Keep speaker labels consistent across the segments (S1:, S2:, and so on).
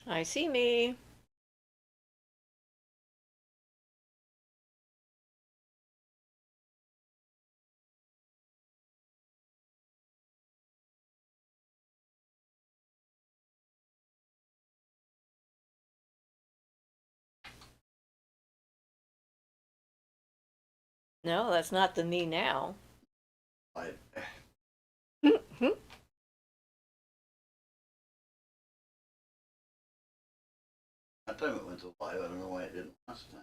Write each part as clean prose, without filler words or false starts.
S1: I see me. No, that's not the me now.
S2: I that time it went to live. I don't know why it didn't last time.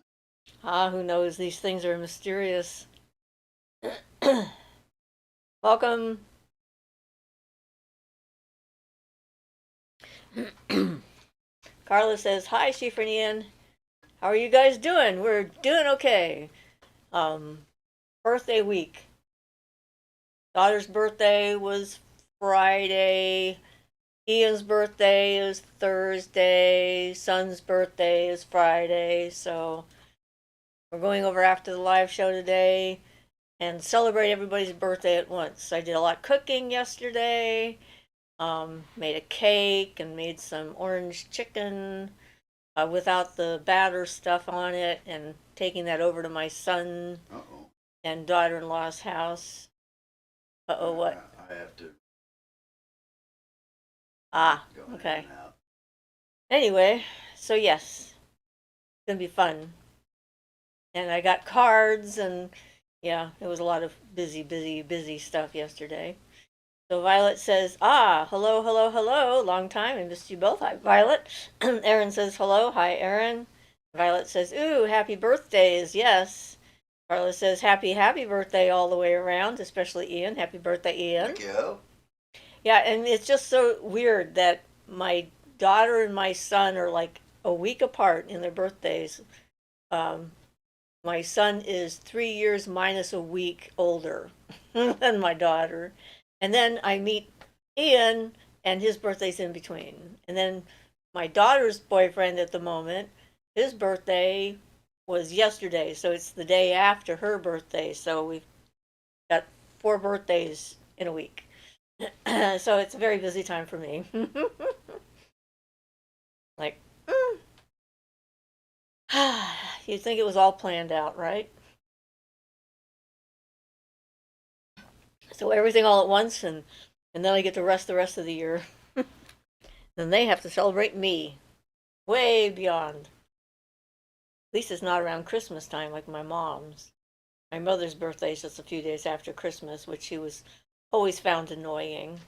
S1: Ah, who knows? These things are mysterious. Welcome. Carla says, "Hi, Shifranian. How are you guys doing? We're doing okay. Um, Birthday week. Daughter's birthday was Friday. Ian's birthday is Thursday. Son's birthday is Friday. So we're going over after the live show today and celebrate everybody's birthday at once. I did a lot of cooking yesterday. Made a cake and made some orange chicken without the batter stuff on it, and taking that over to my son
S2: Uh oh.
S1: and daughter-in-law's house. Uh oh, what?
S2: I have to
S1: Ah,
S2: going in
S1: okay.
S2: and out.
S1: Anyway, so yes, it's gonna be fun. And I got cards, and yeah, it was a lot of busy stuff yesterday. So Violet says, "Ah, hello, hello, hello. Long time. I missed you both. Hi, Violet." Aaron says, "Hello. Hi, Aaron." Violet says, "Ooh, happy birthdays. Yes." Carla says, happy birthday all the way around, especially Ian. Happy birthday, Ian.
S2: Thank you.
S1: Yeah, and it's just so weird that my daughter and my son are like a week apart in their birthdays. Um, my son is 3 years minus a week older than my daughter. And then I meet Ian, and his birthday's in between. And then my daughter's boyfriend at the moment, his birthday was yesterday. So it's the day after her birthday. So we've got 4 birthdays in a week. So it's a very busy time for me. Like, you'd think it was all planned out, right? So everything all at once, and then I get to rest the rest of the year. Then they have to celebrate me way beyond. At least it's not around Christmas time like my mom's. My mother's birthday is just a few days after Christmas, which she was always found annoying.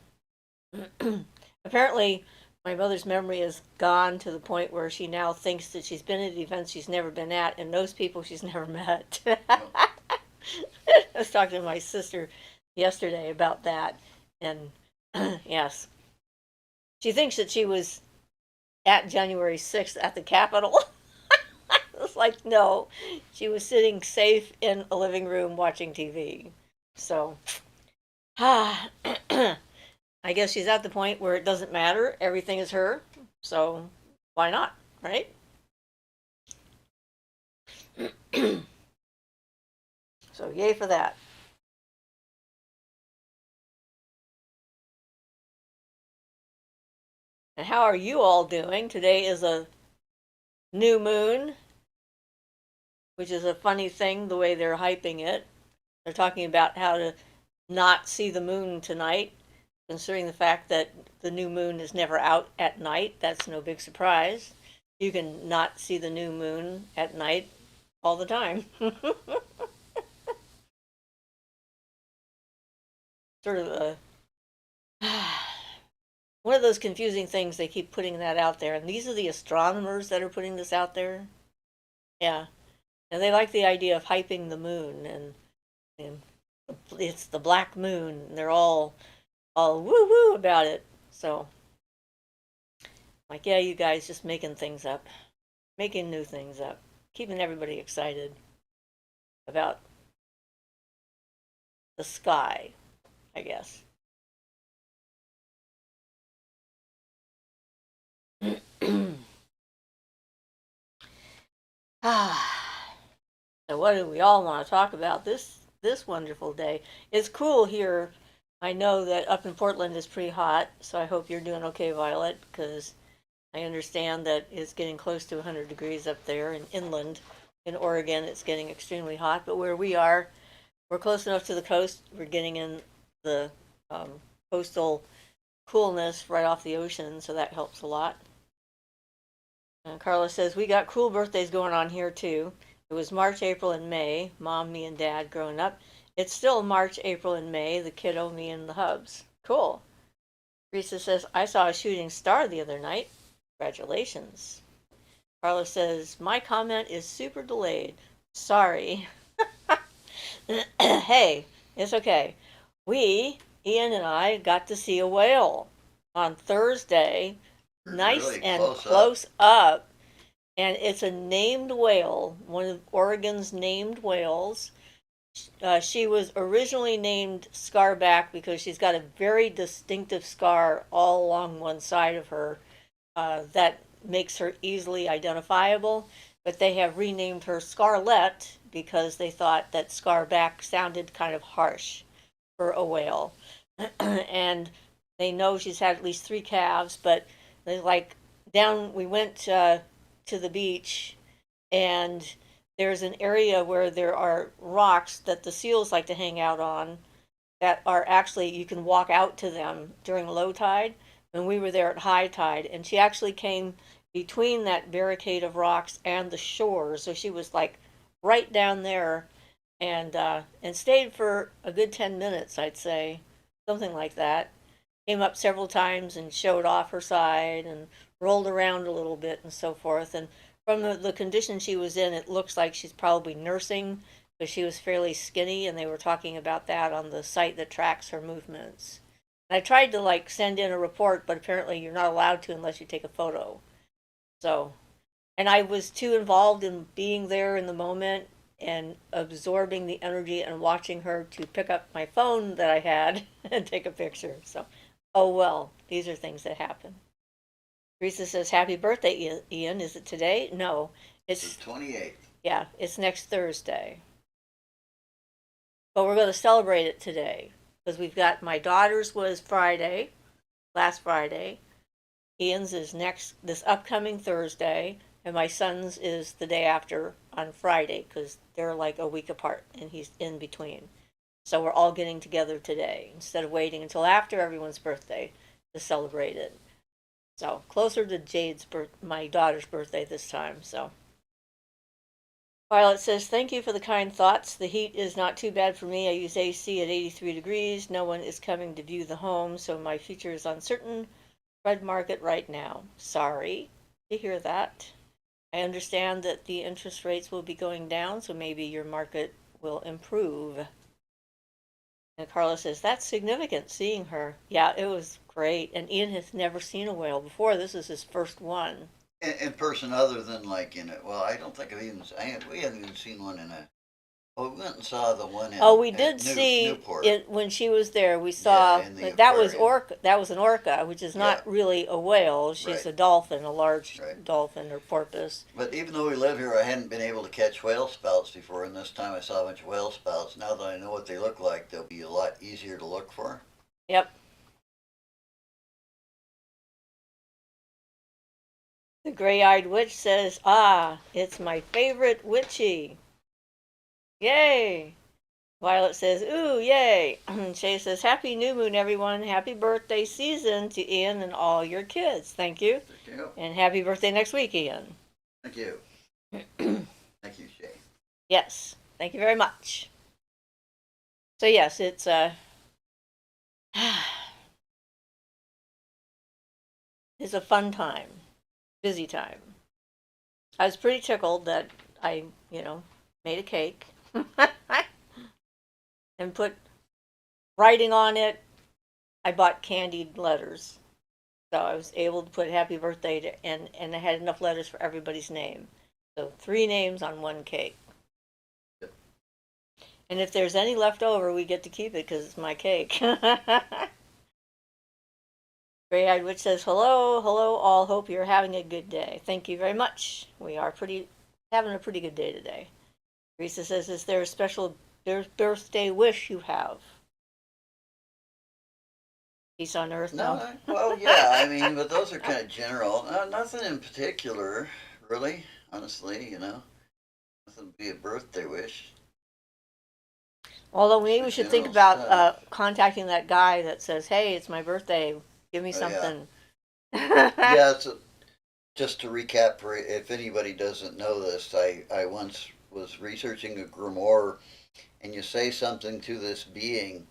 S1: Apparently, my mother's memory is gone to the point where she now thinks that she's been at events she's never been at and knows people she's never met.
S2: Oh,
S1: I was talking to my sister yesterday about that, and yes, she thinks that she was at January 6th at the Capitol. It's like, no, she was sitting safe in a living room watching TV. So, I guess she's at the point where it doesn't matter. Everything is her. So, why not? Right? So, yay for that. And how are you all doing? Today is a new moon, which is a funny thing the way they're hyping it. They're talking about how to not see the moon tonight, considering the fact that the new moon is never out at night. That's no big surprise. You can not see the new moon at night all the time. Sort of a one of those confusing things. They keep putting that out there, and these are the astronomers that are putting this out there. Yeah, and they like the idea of hyping the moon, and it's the black moon. And they're all woo woo about it. So, like, yeah, you guys just making things up, making new things up, keeping everybody excited about the sky, I guess. Ah, so what do we all want to talk about this wonderful day? It's cool here. I know that up in Portland is pretty hot, so I hope you're doing okay, Violet, because I understand that it's getting close to 100 degrees up there in inland. In Oregon, it's getting extremely hot, but where we are, we're close enough to the coast. We're getting in the coastal coolness right off the ocean, so that helps a lot. And Carla says, we got cool birthdays going on here too. It was March, April, and May. Mom, me, and Dad growing up. It's still March, April, and May. The kiddo, me, and the hubs. Cool. Teresa says, I saw a shooting star the other night. Congratulations. Carla says, my comment is super delayed. Sorry. Hey, it's okay. Ian and I, got to see a whale on Thursday. Nice
S2: Really
S1: and
S2: close up.
S1: close up. And it's a named whale, one of Oregon's named whales. She was originally named Scarback because she's got a very distinctive scar all along one side of her that makes her easily identifiable. But they have renamed her Scarlet because they thought that Scarback sounded kind of harsh for a whale. And they know she's had at least 3 calves, but they like down. We went to the beach, and there's an area where there are rocks that the seals like to hang out on that are actually, you can walk out to them during low tide. And we were there at high tide, and she actually came between that barricade of rocks and the shore, so she was like right down there, and stayed for a good 10 minutes, I'd say, something like that. Came up several times and showed off her side and rolled around a little bit and so forth. And from the condition she was in, it looks like she's probably nursing because she was fairly skinny, and they were talking about that on the site that tracks her movements. And I tried to like send in a report, but apparently you're not allowed to unless you take a photo. So, and I was too involved in being there in the moment and absorbing the energy and watching her to pick up my phone that I had and take a picture. So, oh well, these are things that happen. Teresa says, happy birthday, Ian. Is it today? No,
S2: It's
S1: it's,
S2: the 28th.
S1: yeah, it's next Thursday. But we're going to celebrate it today because we've got my daughter's was Friday, last Friday. Ian's is this upcoming Thursday, and my son's is the day after on Friday because they're like a week apart and he's in between. So we're all getting together today instead of waiting until after everyone's birthday to celebrate it. So closer to my daughter's birthday this time. So Violet says, thank you for the kind thoughts. The heat is not too bad for me. I use AC at 83 degrees. No one is coming to view the home, so my future is uncertain. Red market right now. Sorry to hear that. I understand that the interest rates will be going down, so maybe your market will improve. And Carla says, that's significant seeing her. Yeah, it was great. And Ian has never seen a whale before. This is his first one.
S2: In person, other than like well, I don't think we haven't even seen one oh, we went and saw the one
S1: Oh, we
S2: at
S1: did see
S2: Newport.
S1: it when she was there. We
S2: Yeah,
S1: saw
S2: in the
S1: that was
S2: aquarium.
S1: orca. That was an orca, which is not
S2: Yeah.
S1: really a whale. She's
S2: Right.
S1: a dolphin, a large
S2: Right.
S1: dolphin or porpoise.
S2: But even though we live here, I hadn't been able to catch whale spouts before, and this time I saw a bunch of whale spouts. Now that I know what they look like, they'll be a lot easier to look for.
S1: Yep. The gray-eyed witch says, "Ah, it's my favorite witchy. Yay!" Violet says, "Ooh, yay!" Shay says, "Happy new moon, everyone. Happy birthday season to Ian and all your kids. Thank you.
S2: Thank you.
S1: And happy birthday next week, Ian."
S2: Thank you. Thank you, Shay.
S1: Yes, thank you very much. So yes, it's it's a fun time, busy time. I was pretty tickled that I, made a cake and put writing on it. I bought candied letters, so I was able to put happy birthday to, and I had enough letters for everybody's name. So 3 names on 1 cake.
S2: Yep.
S1: And if there's any left over, we get to keep it because it's my cake. Gray-eyed witch says, hello, hello all. Hope you're having a good day. Thank you very much. We are having a pretty good day today. Teresa says, is there a special birthday wish you have? Peace on earth,
S2: No,
S1: no?
S2: well, yeah, I mean, but those are kind of general. Nothing in particular, really, honestly, Nothing to be a birthday wish.
S1: Although
S2: Just
S1: maybe
S2: the
S1: we should think
S2: general
S1: about
S2: stuff.
S1: contacting that guy that says, "Hey, it's my birthday. Give me
S2: Oh, yeah.
S1: something."
S2: Yeah, just to recap, for if anybody doesn't know this, I once was researching a grimoire, and you say something to this being.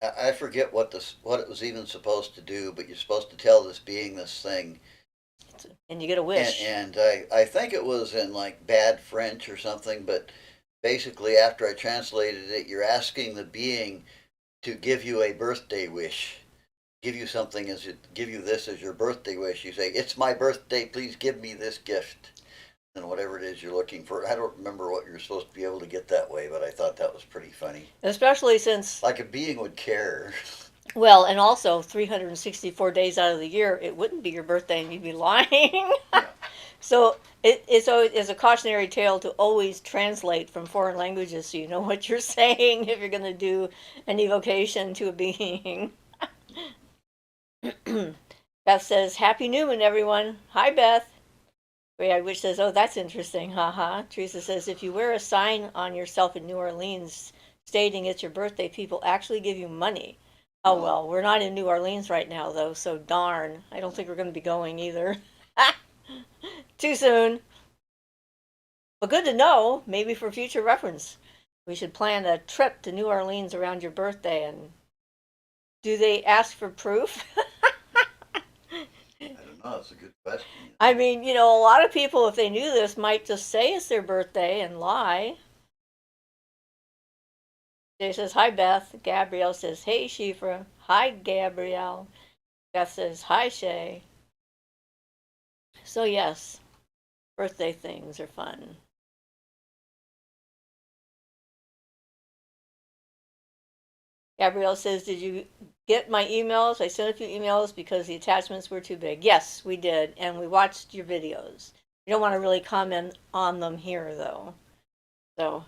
S2: I forget what it was even supposed to do, but you're supposed to tell this being this thing,
S1: And you get a
S2: and
S1: wish.
S2: and I think it was in like bad French or something, but basically after I translated it, you're asking the being to give you a birthday wish, give you something give you this as your birthday wish. You say, "It's my birthday, please give me this gift." And whatever it is you're looking for. I don't remember what you're supposed to be able to get that way, but I thought that was pretty funny.
S1: Especially since,
S2: Like a being would care.
S1: well, and also 364 days out of the year, it wouldn't be your birthday and you'd be lying.
S2: Yeah.
S1: So it's a cautionary tale to always translate from foreign languages so you know what you're saying if you're going to do an evocation to a being. Beth says, Happy Newman, everyone. Hi, Beth. Which says, oh, that's interesting. Haha. Teresa says, if you wear a sign on yourself in New Orleans stating it's your birthday, people actually give you money. Oh, well, we're not in New Orleans right now, though, so darn. I don't think we're going to be going either. Too soon. But good to know, maybe for future reference. We should plan a trip to New Orleans around your birthday. And do they ask for proof?
S2: I don't know. That's a good question.
S1: I mean, a lot of people, if they knew this, might just say it's their birthday and lie. Jay says, hi, Beth. Gabrielle says, hey, Siofra. Hi, Gabrielle. Beth says, hi, Shay. So, yes, birthday things are fun. Gabrielle says, did you get my emails? I sent a few emails because the attachments were too big. Yes, we did. And we watched your videos. We don't want to really comment on them here, though. So,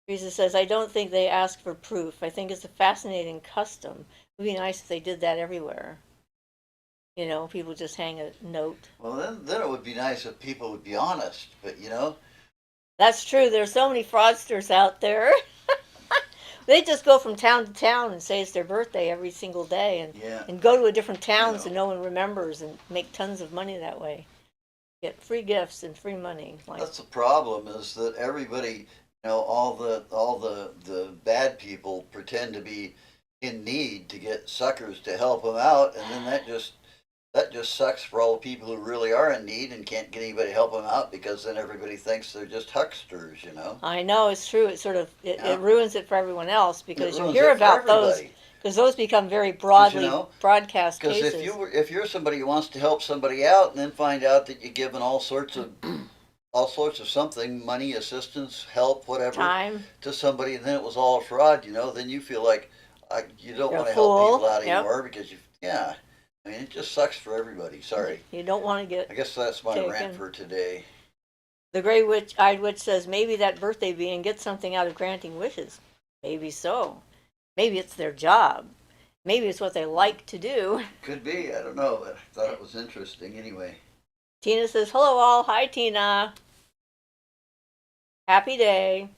S1: Teresa says, I don't think they ask for proof. I think it's a fascinating custom. It would be nice if they did that everywhere. People just hang a note.
S2: Well, then it would be nice if people would be honest, but
S1: That's true. There's so many fraudsters out there. They just go from town to town and say it's their birthday every single day
S2: yeah,
S1: and go to a different town
S2: you
S1: so
S2: know,
S1: no one remembers and make tons of money that way. Get free gifts and free money.
S2: that's the problem is that everybody, all the bad people pretend to be in need to get suckers to help them out, and then that just sucks for all the people who really are in need and can't get anybody to help them out because then everybody thinks they're just hucksters.
S1: I know it's true. It sort of
S2: Yeah.
S1: it ruins it for everyone else
S2: It
S1: because you
S2: ruins
S1: hear
S2: it for
S1: about those
S2: everybody.
S1: because those become very
S2: 'Cause,
S1: broadly broadcast
S2: Because
S1: cases.
S2: if you're somebody who wants to help somebody out and then find out that you're giving all sorts of something, money, assistance, help, whatever,
S1: Time,
S2: to somebody, and then it was all a fraud, then you feel like you don't
S1: you're a
S2: want to help
S1: fool.
S2: people out
S1: Yep.
S2: anymore because yeah. I mean, it just sucks for everybody. Sorry.
S1: You don't want to get
S2: I guess that's my
S1: taken.
S2: rant for today.
S1: The gray-eyed witch says maybe that birthday being gets something out of granting wishes. Maybe so. Maybe it's their job. Maybe it's what they like to do.
S2: Could be. I don't know, but I thought it was interesting anyway.
S1: Tina says, hello all. Hi, Tina. Happy day.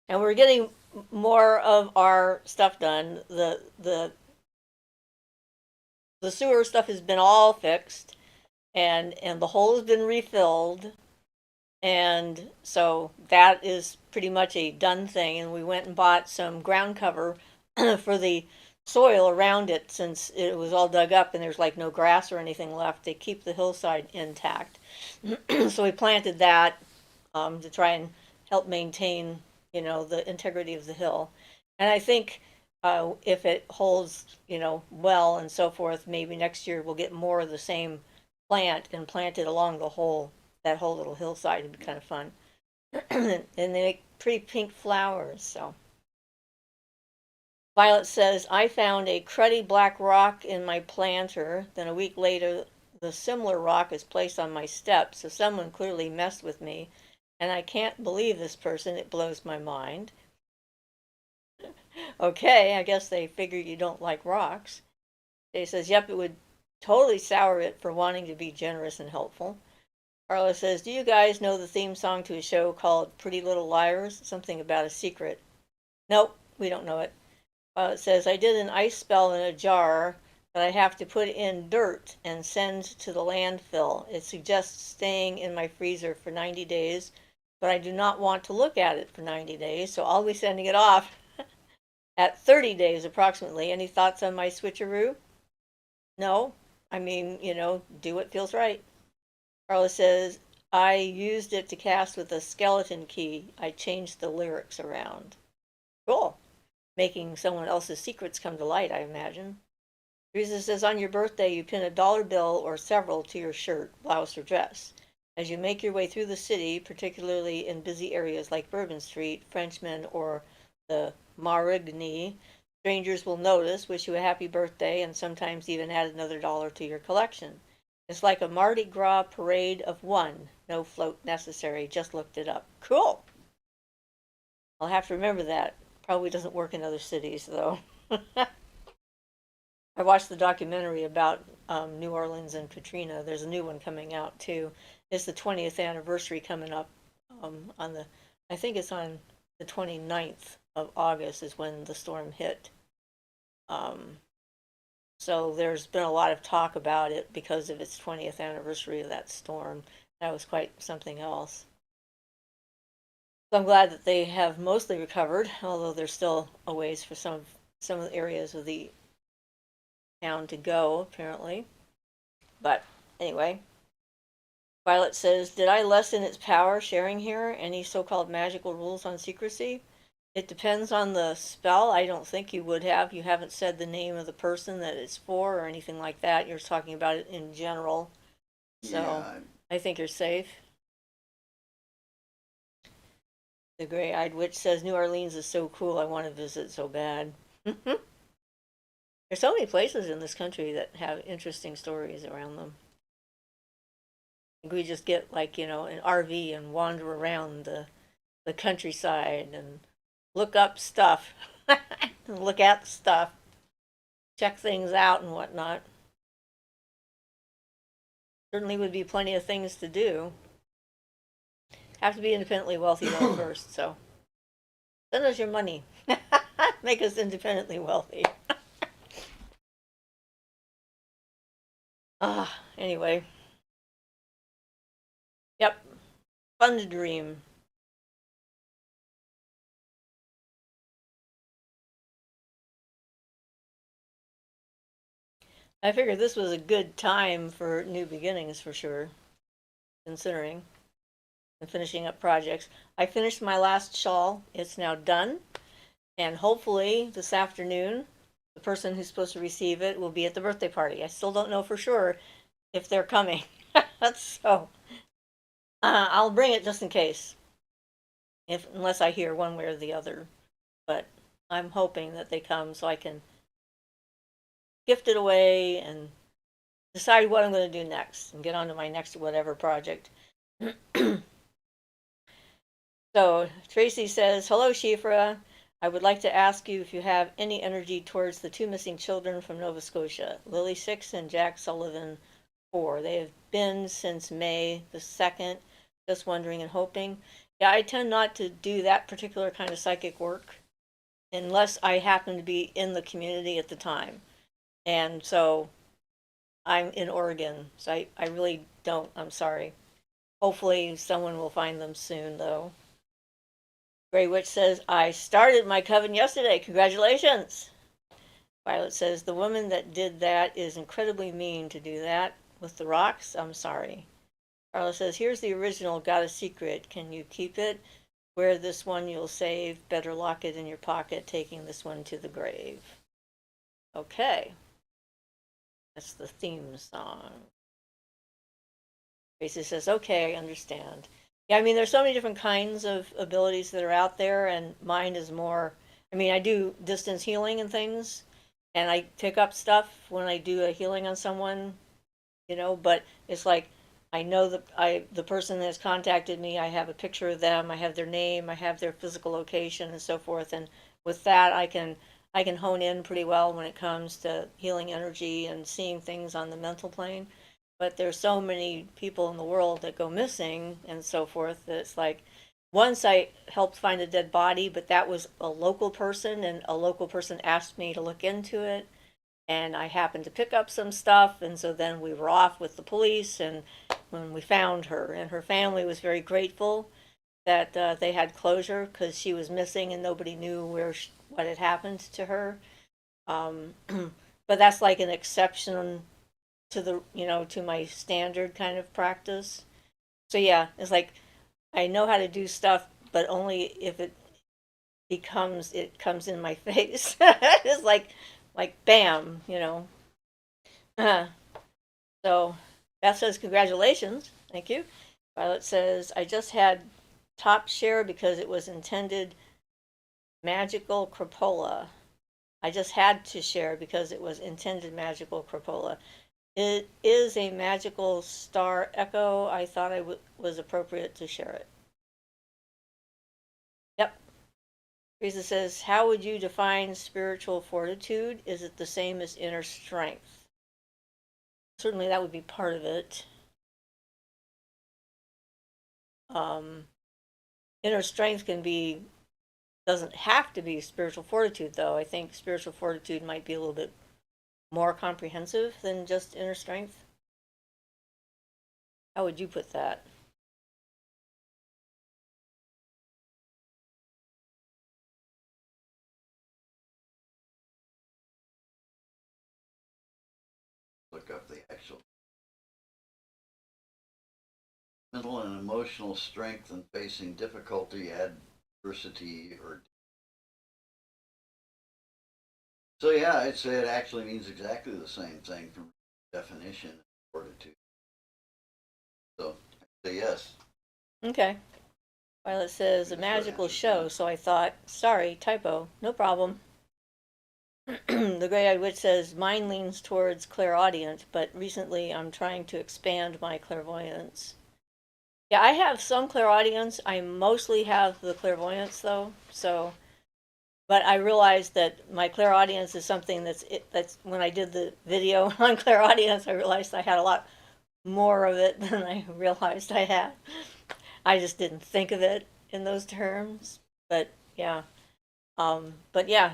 S1: And we're getting more of our stuff done. The sewer stuff has been all fixed, and the hole has been refilled, and so that is pretty much a done thing. And we went and bought some ground cover for the soil around it since it was all dug up and there's like no grass or anything left. They keep the hillside intact. So we planted that to try and help maintain, the integrity of the hill. And I think if it holds, well and so forth, maybe next year we'll get more of the same plant and plant it along that whole little hillside. It'd be kind of fun. And they make pretty pink flowers, so. Violet says, I found a cruddy black rock in my planter. Then a week later, the similar rock is placed on my step, so someone clearly messed with me. And I can't believe this person. It blows my mind. Okay, I guess they figure you don't like rocks. Jay says, yep, it would totally sour it for wanting to be generous and helpful. Carla says, do you guys know the theme song to a show called Pretty Little Liars? Something about a secret. Nope, we don't know it. It says, I did an ice spell in a jar that I have to put in dirt and send to the landfill. It suggests staying in my freezer for 90 days, but I do not want to look at it for 90 days, so I'll be sending it off at 30 days approximately. Any thoughts on my switcheroo? No. I mean, do what feels right. Carla says, I used it to cast with a skeleton key. I changed the lyrics around. Cool. Making someone else's secrets come to light, I imagine. Teresa says, on your birthday, you pin a dollar bill or several to your shirt, blouse, or dress. As you make your way through the city, particularly in busy areas like Bourbon Street, Frenchmen, or the Marigny, strangers will notice, wish you a happy birthday, and sometimes even add another dollar to your collection. It's like a Mardi Gras parade of one. No float necessary. Just looked it up. Cool. I'll have to remember that. Probably doesn't work in other cities, though. I watched the documentary about New Orleans and Katrina. There's a new one coming out, too. It's the 20th anniversary coming up I think it's on the 29th of August is when the storm hit. Um, So there's been a lot of talk about it because of its 20th anniversary of that storm. That was quite something else. So I'm glad that they have mostly recovered, although there's still a ways for some of the areas of the town to go, apparently. But anyway, Violet says, did I lessen its power sharing here? Any so-called magical rules on secrecy? It depends on the spell. I don't think you would have. You haven't said the name of the person that it's for or anything like that. You're talking about it in general. So
S2: Yeah,
S1: I think you're safe. The Gray-Eyed Witch says New Orleans is so cool. I want to visit so bad. There's so many places in this country that have interesting stories around them. We just get like, an RV and wander around the countryside and look up stuff, look at stuff, check things out and whatnot. Certainly would be plenty of things to do. Have to be independently wealthy though first, so send us your money. Make us independently wealthy. Anyway. Yep. Fun to dream. I figured this was a good time for new beginnings for sure, considering and finishing up projects. I finished my last shawl. It's now done. And hopefully this afternoon, the person who's supposed to receive it will be at the birthday party. I still don't know for sure if they're coming. So I'll bring it just in case, unless I hear one way or the other. But I'm hoping that they come so I can gift it away and decide what I'm going to do next and get on to my next whatever project. So Tracy says, hello, Siofra. I would like to ask you if you have any energy towards the two missing children from Nova Scotia, Lily 6 and Jack Sullivan 4. They have been since May the 2nd. Just wondering and hoping. Yeah, I tend not to do that particular kind of psychic work unless I happen to be in the community at the time. And so I'm in Oregon, so I really don't. I'm sorry. Hopefully someone will find them soon, though. Grey Witch says, I started my coven yesterday. Congratulations. Violet says, the woman that did that is incredibly mean to do that with the rocks. I'm sorry. Carla says, here's the original, got a secret. Can you keep it? Wear this one you'll save. Better lock it in your pocket, taking this one to the grave. Okay. That's the theme song. Tracy says, okay, I understand. Yeah, I mean, there's so many different kinds of abilities that are out there, and mine is more, I mean, I do distance healing and things, and I pick up stuff when I do a healing on someone, but it's like, I know the person that has contacted me, I have a picture of them, I have their name, I have their physical location and so forth, and with that I can I can hone in pretty well when it comes to healing energy and seeing things on the mental plane. But there's so many people in the world that go missing and so forth that it's like once I helped find a dead body, but that was a local person, and a local person asked me to look into it, and I happened to pick up some stuff, and so then we were off with the police, and when we found her, and her family was very grateful that they had closure because she was missing and nobody knew what had happened to her. But that's like an exception to the to my standard kind of practice. So yeah, it's like I know how to do stuff, but only if it comes in my face. It's like bam, Uh, so Beth says congratulations, thank you. Violet says I just had top share because it was intended magical crapola. I just had to share because it was intended magical crapola. It is a magical star echo. I thought was appropriate to share it. Yep. Teresa says, how would you define spiritual fortitude? Is it the same as inner strength? Certainly that would be part of it. Um, Inner strength doesn't have to be spiritual fortitude, though. I think spiritual fortitude might be a little bit more comprehensive than just inner strength. How would you put that?
S2: Look up the actual mental and emotional strength in facing difficulty, adversity, or so. Yeah, I'd say it actually means exactly the same thing from definition of fortitude. So I say yes.
S1: Okay. Violet says a magical show, so I thought, sorry, typo, no problem. The Gray Eyed Witch says mine leans towards clairaudient, but recently I'm trying to expand my clairvoyance. Yeah, I have some clairaudience. I mostly have the clairvoyance though, so but I realized that my clairaudience is something that's when I did the video on clairaudience, I realized I had a lot more of it than I realized I had. I just didn't think of it in those terms. But yeah. But yeah,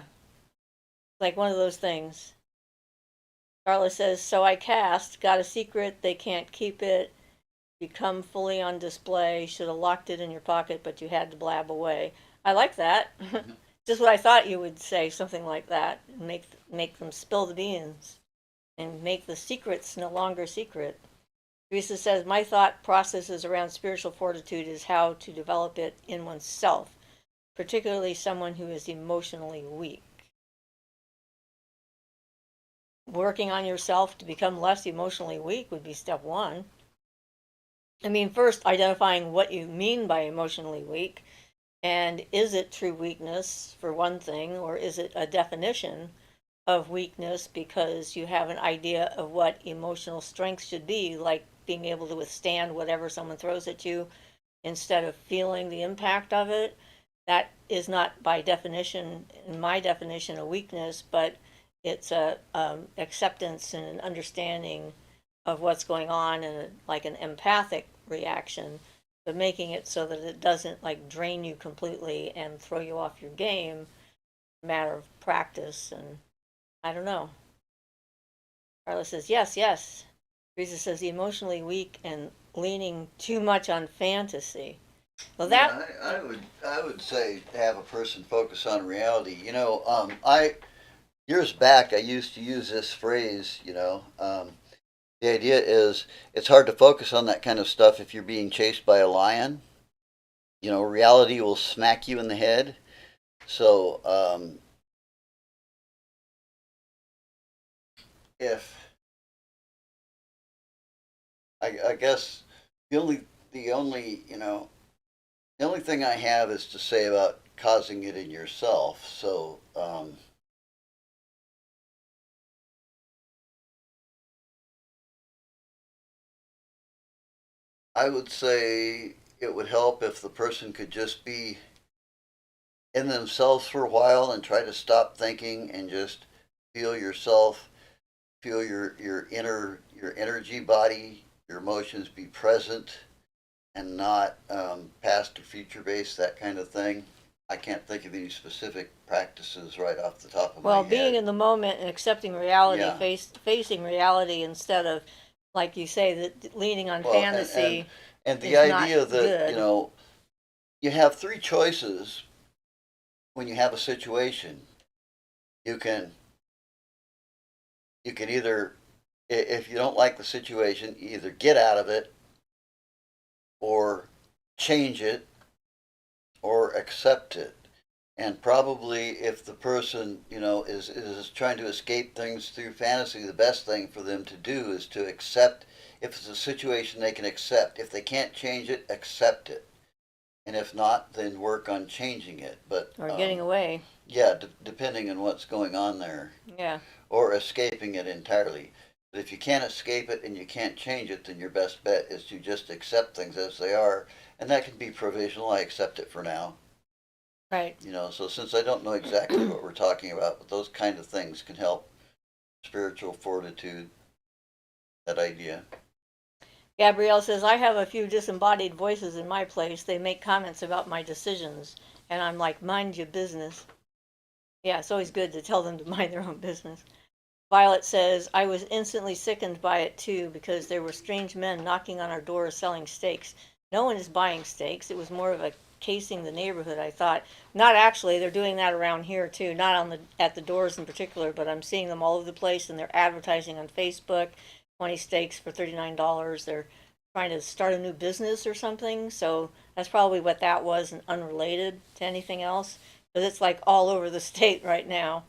S1: like one of those things. Carla says, so I cast, got a secret, they can't keep it, become fully on display, should have locked it in your pocket, but you had to blab away. I like that. Just what I thought you would say, something like that. Make them spill the beans and make the secrets no longer secret. Teresa says, my thought processes around spiritual fortitude is how to develop it in oneself, particularly someone who is emotionally weak. Working on yourself to become less emotionally weak would be step one. I mean, first, identifying what you mean by emotionally weak. And is it true weakness, for one thing, or is it a definition of weakness because you have an idea of what emotional strength should be, like being able to withstand whatever someone throws at you instead of feeling the impact of it? That is not by definition, in my definition, a weakness, but it's a acceptance and an understanding of what's going on and like an empathic reaction, but making it so that it doesn't like drain you completely and throw you off your game. Matter of practice, and I don't know. Carla says yes, yes. Teresa says emotionally weak and leaning too much on fantasy. Well, that
S2: Yeah, I would say have a person focus on reality. I years back I used to use this phrase. The idea is it's hard to focus on that kind of stuff if you're being chased by a lion. Reality will smack you in the head. So if I guess the only the only you know the only thing I have is to say about causing it in yourself. So I would say it would help if the person could just be in themselves for a while and try to stop thinking and just feel yourself, feel your energy body, your emotions be present and not past or future based, that kind of thing. I can't think of any specific practices right off the top of my
S1: Well,
S2: head.
S1: being in the moment and accepting reality,
S2: Yeah.
S1: facing reality instead of, like you say, that leaning on
S2: Well,
S1: fantasy
S2: and the
S1: is not
S2: idea that,
S1: good.
S2: you have three choices when you have a situation. You can either, if you don't like the situation, either get out of it or change it or accept it. And probably if the person, is trying to escape things through fantasy, the best thing for them to do is to accept. If it's a situation they can accept, if they can't change it, accept it. And if not, then work on changing it. But
S1: Or getting away.
S2: yeah, depending on what's going on there,
S1: Yeah.
S2: or escaping it entirely. But if you can't escape it and you can't change it, then your best bet is to just accept things as they are, and that can be provisional. I accept it for now.
S1: Right.
S2: So since I don't know exactly what we're talking about, but those kind of things can help spiritual fortitude, that idea.
S1: Gabrielle says, I have a few disembodied voices in my place. They make comments about my decisions. And I'm like, mind your business. Yeah, it's always good to tell them to mind their own business. Violet says, I was instantly sickened by it too because there were strange men knocking on our doors selling steaks. No one is buying steaks. It was more of a casing the neighborhood, I thought. Not actually, they're doing that around here too. Not on the at the doors in particular, but I'm seeing them all over the place and they're advertising on Facebook, 20 steaks for $39. They're trying to start a new business or something. So that's probably what that was, and unrelated to anything else. Because it's like all over the state right now.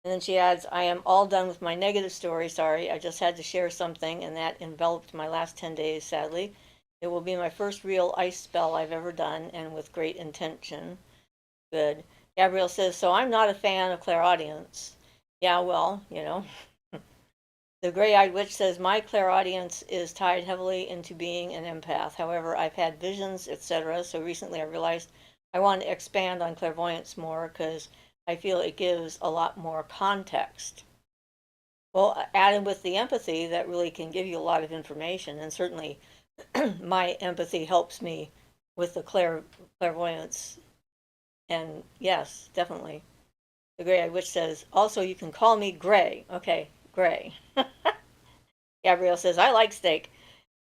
S1: And then she adds, I am all done with my negative story. Sorry, I just had to share something, and that enveloped my last 10 days, sadly. It will be my first real ice spell I've ever done, and with great intention. Good. Gabrielle says, so I'm not a fan of clairaudience. Yeah, well, The Gray-Eyed Witch says, my clairaudience is tied heavily into being an empath. However, I've had visions, etc. So recently I realized I want to expand on clairvoyance more because I feel it gives a lot more context. Well, added with the empathy, that really can give you a lot of information. And certainly my empathy helps me with the clairvoyance. And yes, definitely. The Gray-Eyed Witch says, also, you can call me Gray. Okay, Gray. Gabrielle says, I like steak.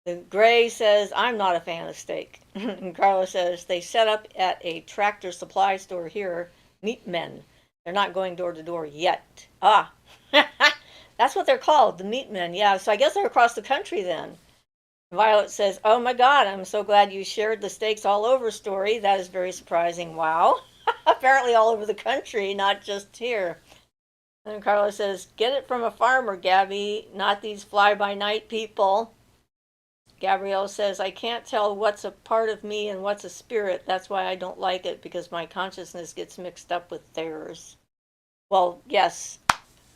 S1: The Gray says, I'm not a fan of steak. And Carla says, they set up at a tractor supply store here, meat men. They're not going door to door yet. Ah, that's what they're called, the meat men. Yeah, so I guess they're across the country then. Violet says, oh my God, I'm so glad you shared the steaks all over story. That is very surprising. Wow. Apparently all over the country, not just here. And Carla says, get it from a farmer, Gabby, not these fly-by-night people. Gabrielle says, I can't tell what's a part of me and what's a spirit. That's why I don't like it, because my consciousness gets mixed up with theirs. Well, yes,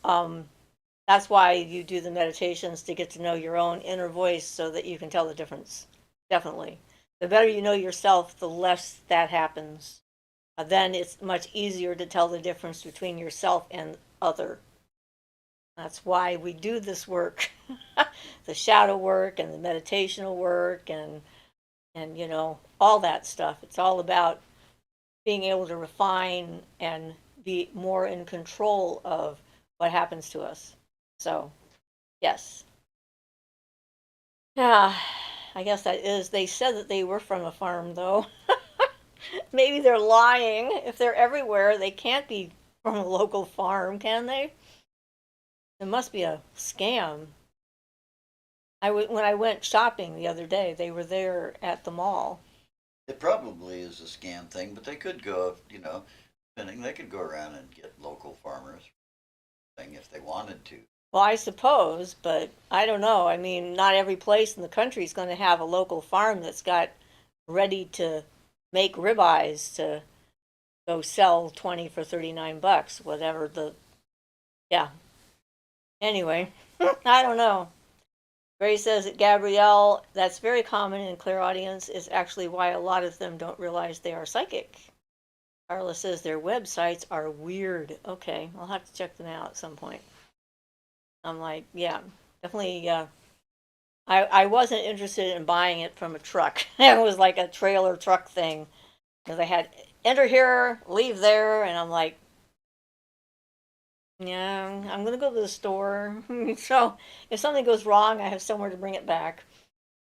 S1: that's why you do the meditations, to get to know your own inner voice so that you can tell the difference. Definitely. The better you know yourself, the less that happens. Then it's much easier to tell the difference between yourself and other. That's why we do this work, the shadow work and the meditational work and all that stuff. It's all about being able to refine and be more in control of what happens to us. So, yes. Yeah, I guess that is. They said that they were from a farm, though. Maybe they're lying. If they're everywhere, they can't be from a local farm, can they? It must be a scam. When I went shopping the other day, they were there at the mall.
S2: It probably is a scam thing, but they could go, depending, they could go around and get local farmers thing if they wanted to.
S1: Well, I suppose, but I don't know. I mean, not every place in the country is going to have a local farm that's got ready to make ribeyes to go sell 20 for $39, whatever yeah. Anyway, I don't know. Ray says that Gabrielle, that's very common in clairaudience, is actually why a lot of them don't realize they are psychic. Carla says their websites are weird. Okay, I'll have to check them out at some point. I'm like, yeah, definitely. I wasn't interested in buying it from a truck. It was like a trailer truck thing because I had enter here, leave there, and I'm like, yeah, I'm gonna go to the store. So if something goes wrong, I have somewhere to bring it back,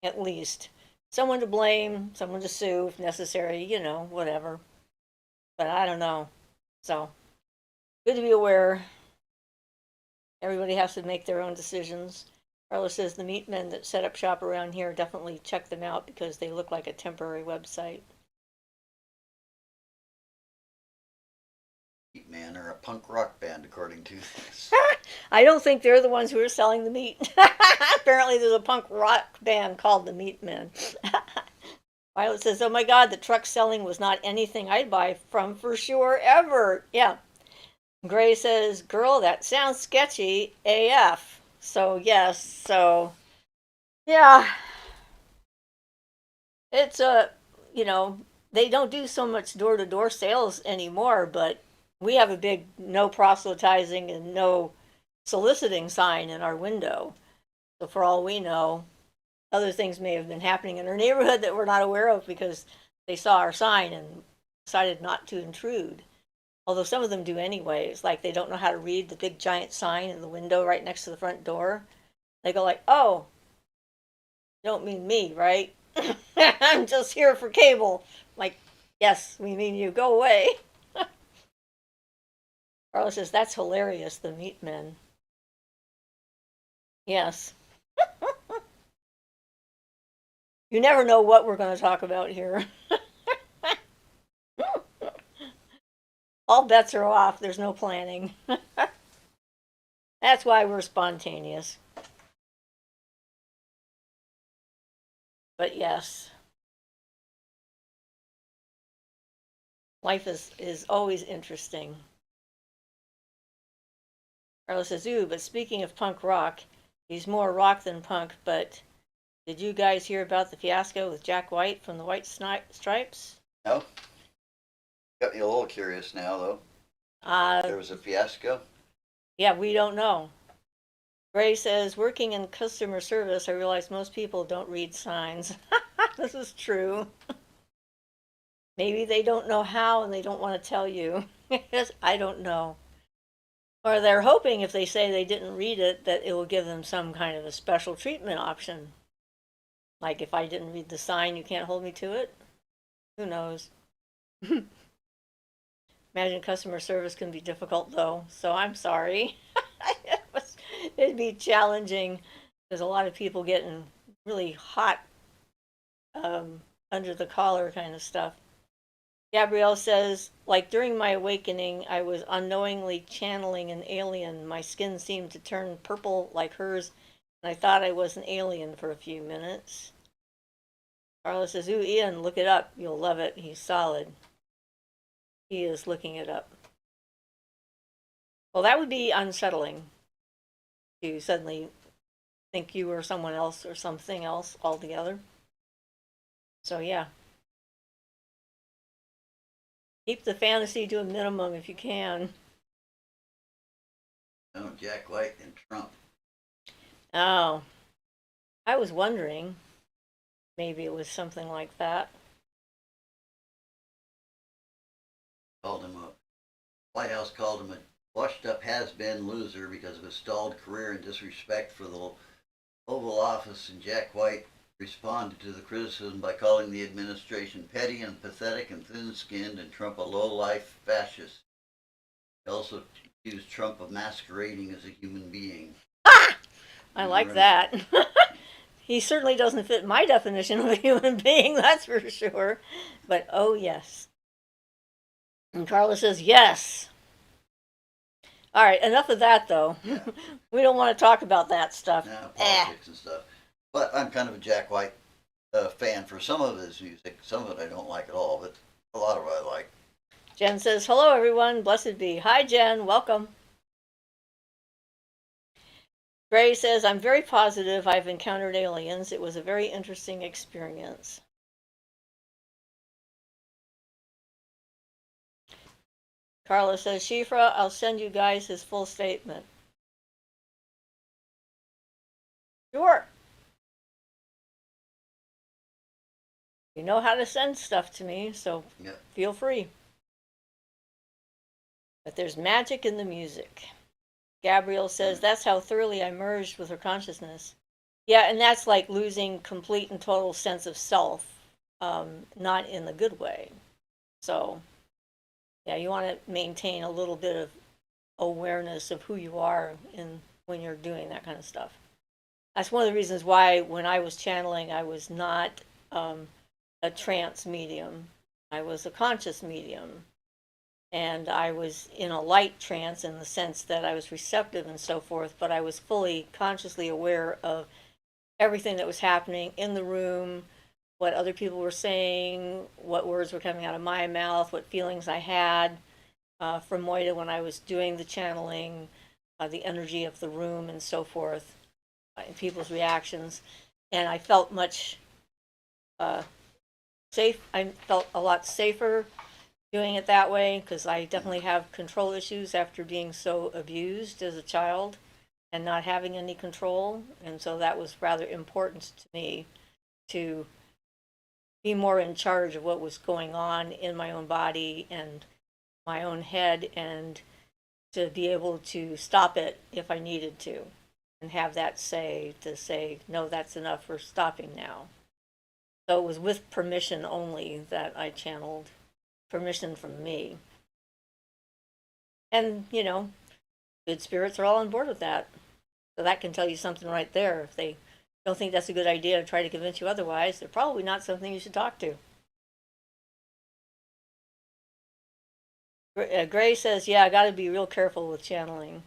S1: at least. Someone to blame, someone to sue if necessary, whatever. But I don't know. So good to be aware. Everybody has to make their own decisions. Carlos says the meat men that set up shop around here, definitely check them out because they look like a temporary website.
S2: Man, or a punk rock band, according to this.
S1: I don't think they're the ones who are selling the meat. Apparently, there's a punk rock band called the Meat Men. Violet says, "Oh my God, the truck selling was not anything I'd buy from for sure ever." Yeah. Gray says, "Girl, that sounds sketchy AF." So yes, so yeah, it's you know, they don't do so much door to door sales anymore, but we have a big no proselytizing and no soliciting sign in our window. So for all we know, other things may have been happening in our neighborhood that we're not aware of because they saw our sign and decided not to intrude. Although some of them do anyways, like they don't know how to read the big giant sign in the window right next to the front door. They go like, "Oh, you don't mean me, right? I'm just here for cable." Like, yes, we mean you. Go away. Carlos says, "That's hilarious, the meat men." Yes. You never know what we're going to talk about here. All bets are off. There's no planning. That's why we're spontaneous. But yes, life is always interesting. Carlos says, "Ooh, but speaking of punk rock, he's more rock than punk, but did you guys hear about the fiasco with Jack White from the White Stripes?"
S2: No? Got me a little curious now, though.
S1: Uh,
S2: There was a fiasco?
S1: yeah, we don't know. Gray says, "Working in customer service, I realize most people don't read signs." This is true. Maybe they don't know how and they don't want to tell you. I don't know. Or they're hoping if they say they didn't read it that it will give them some kind of a special treatment option. Like if I didn't read the sign, you can't hold me to it? Who knows? Imagine customer service can be difficult though, so I'm sorry. It'd be challenging. There's a lot of people getting really hot under the collar kind of stuff. Gabrielle says, "Like during my awakening, I was unknowingly channeling an alien. My skin seemed to turn purple like hers, and I thought I was an alien for a few minutes." Carla says, "Ooh, Ian, look it up. You'll love it. He's solid." He is looking it up. Well, that would be unsettling to suddenly think you were someone else or something else altogether. So, yeah, keep the fantasy to a minimum if you can.
S2: No, Jack White and Trump.
S1: Oh, I was wondering. Maybe it was something like that.
S2: Called him a White House called him a washed-up has-been loser because of his stalled career and disrespect for the Oval Office. And Jack White responded to the criticism by calling the administration petty and pathetic and thin-skinned, and Trump a low-life fascist. He also accused Trump of masquerading as a human being.
S1: Ah! I like that. He certainly doesn't fit my definition of a human being, that's for sure. But oh, yes. And Carla says, "Yes." All right, enough of that, though.
S2: Yeah.
S1: We don't want to talk about that stuff.
S2: Politics and stuff. But I'm kind of a Jack White fan for some of his music. Some of it I don't like at all, but a lot of it I like.
S1: Jen says, "Hello, everyone. Blessed be." Hi, Jen. Welcome. Gray says, "I'm very positive I've encountered aliens. It was a very interesting experience." Carla says, Siofra, I'll send you guys his full statement. Sure. You know how to send stuff to me, so
S2: Yep.
S1: feel free. But there's magic in the music. Gabrielle says, that's how thoroughly I merged with her consciousness. Yeah, and that's like losing complete and total sense of self, not in the good way. So, yeah, you want to maintain a little bit of awareness of who you are in when you're doing that kind of stuff. That's one of the reasons why when I was channeling, I was not a trance medium. I was a conscious medium. And I was in a light trance in the sense that I was receptive and so forth, but I was fully consciously aware of everything that was happening in the room, what other people were saying, what words were coming out of my mouth, what feelings I had from Moida when I was doing the channeling, the energy of the room and so forth, and people's reactions. And I felt much safe. I felt a lot safer doing it that way because I definitely have control issues after being so abused as a child and not having any control. And so that was rather important to me to be more in charge of what was going on in my own body and my own head, and to be able to stop it if I needed to and have that say no, that's enough, we're stopping now. So it was with permission only that I channeled, permission from me. And, good spirits are all on board with that. So that can tell you something right there. If they don't think that's a good idea and try to convince you otherwise, they're probably not something you should talk to. Gray says, yeah, I got to be real careful with channeling.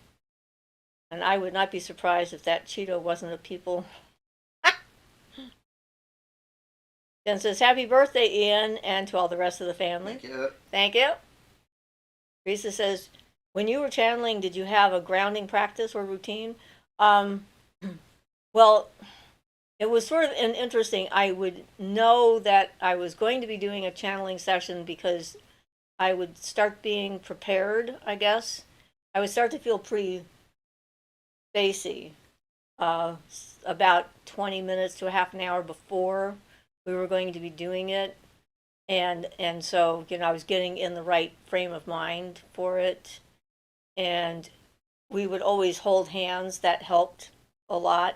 S1: And I would not be surprised if that Cheeto wasn't a people. Jen says, happy birthday, Ian, and to all the rest of the family.
S2: Thank you.
S1: Thank you. Teresa says, when you were channeling, did you have a grounding practice or routine? Well, it was sort of an interesting. I would know that I was going to be doing a channeling session because I would start being prepared, I guess. I would start to feel pretty spacey about 20 minutes to a half an hour before we were going to be doing it. And so, I was getting in the right frame of mind for it. And we would always hold hands. That helped a lot.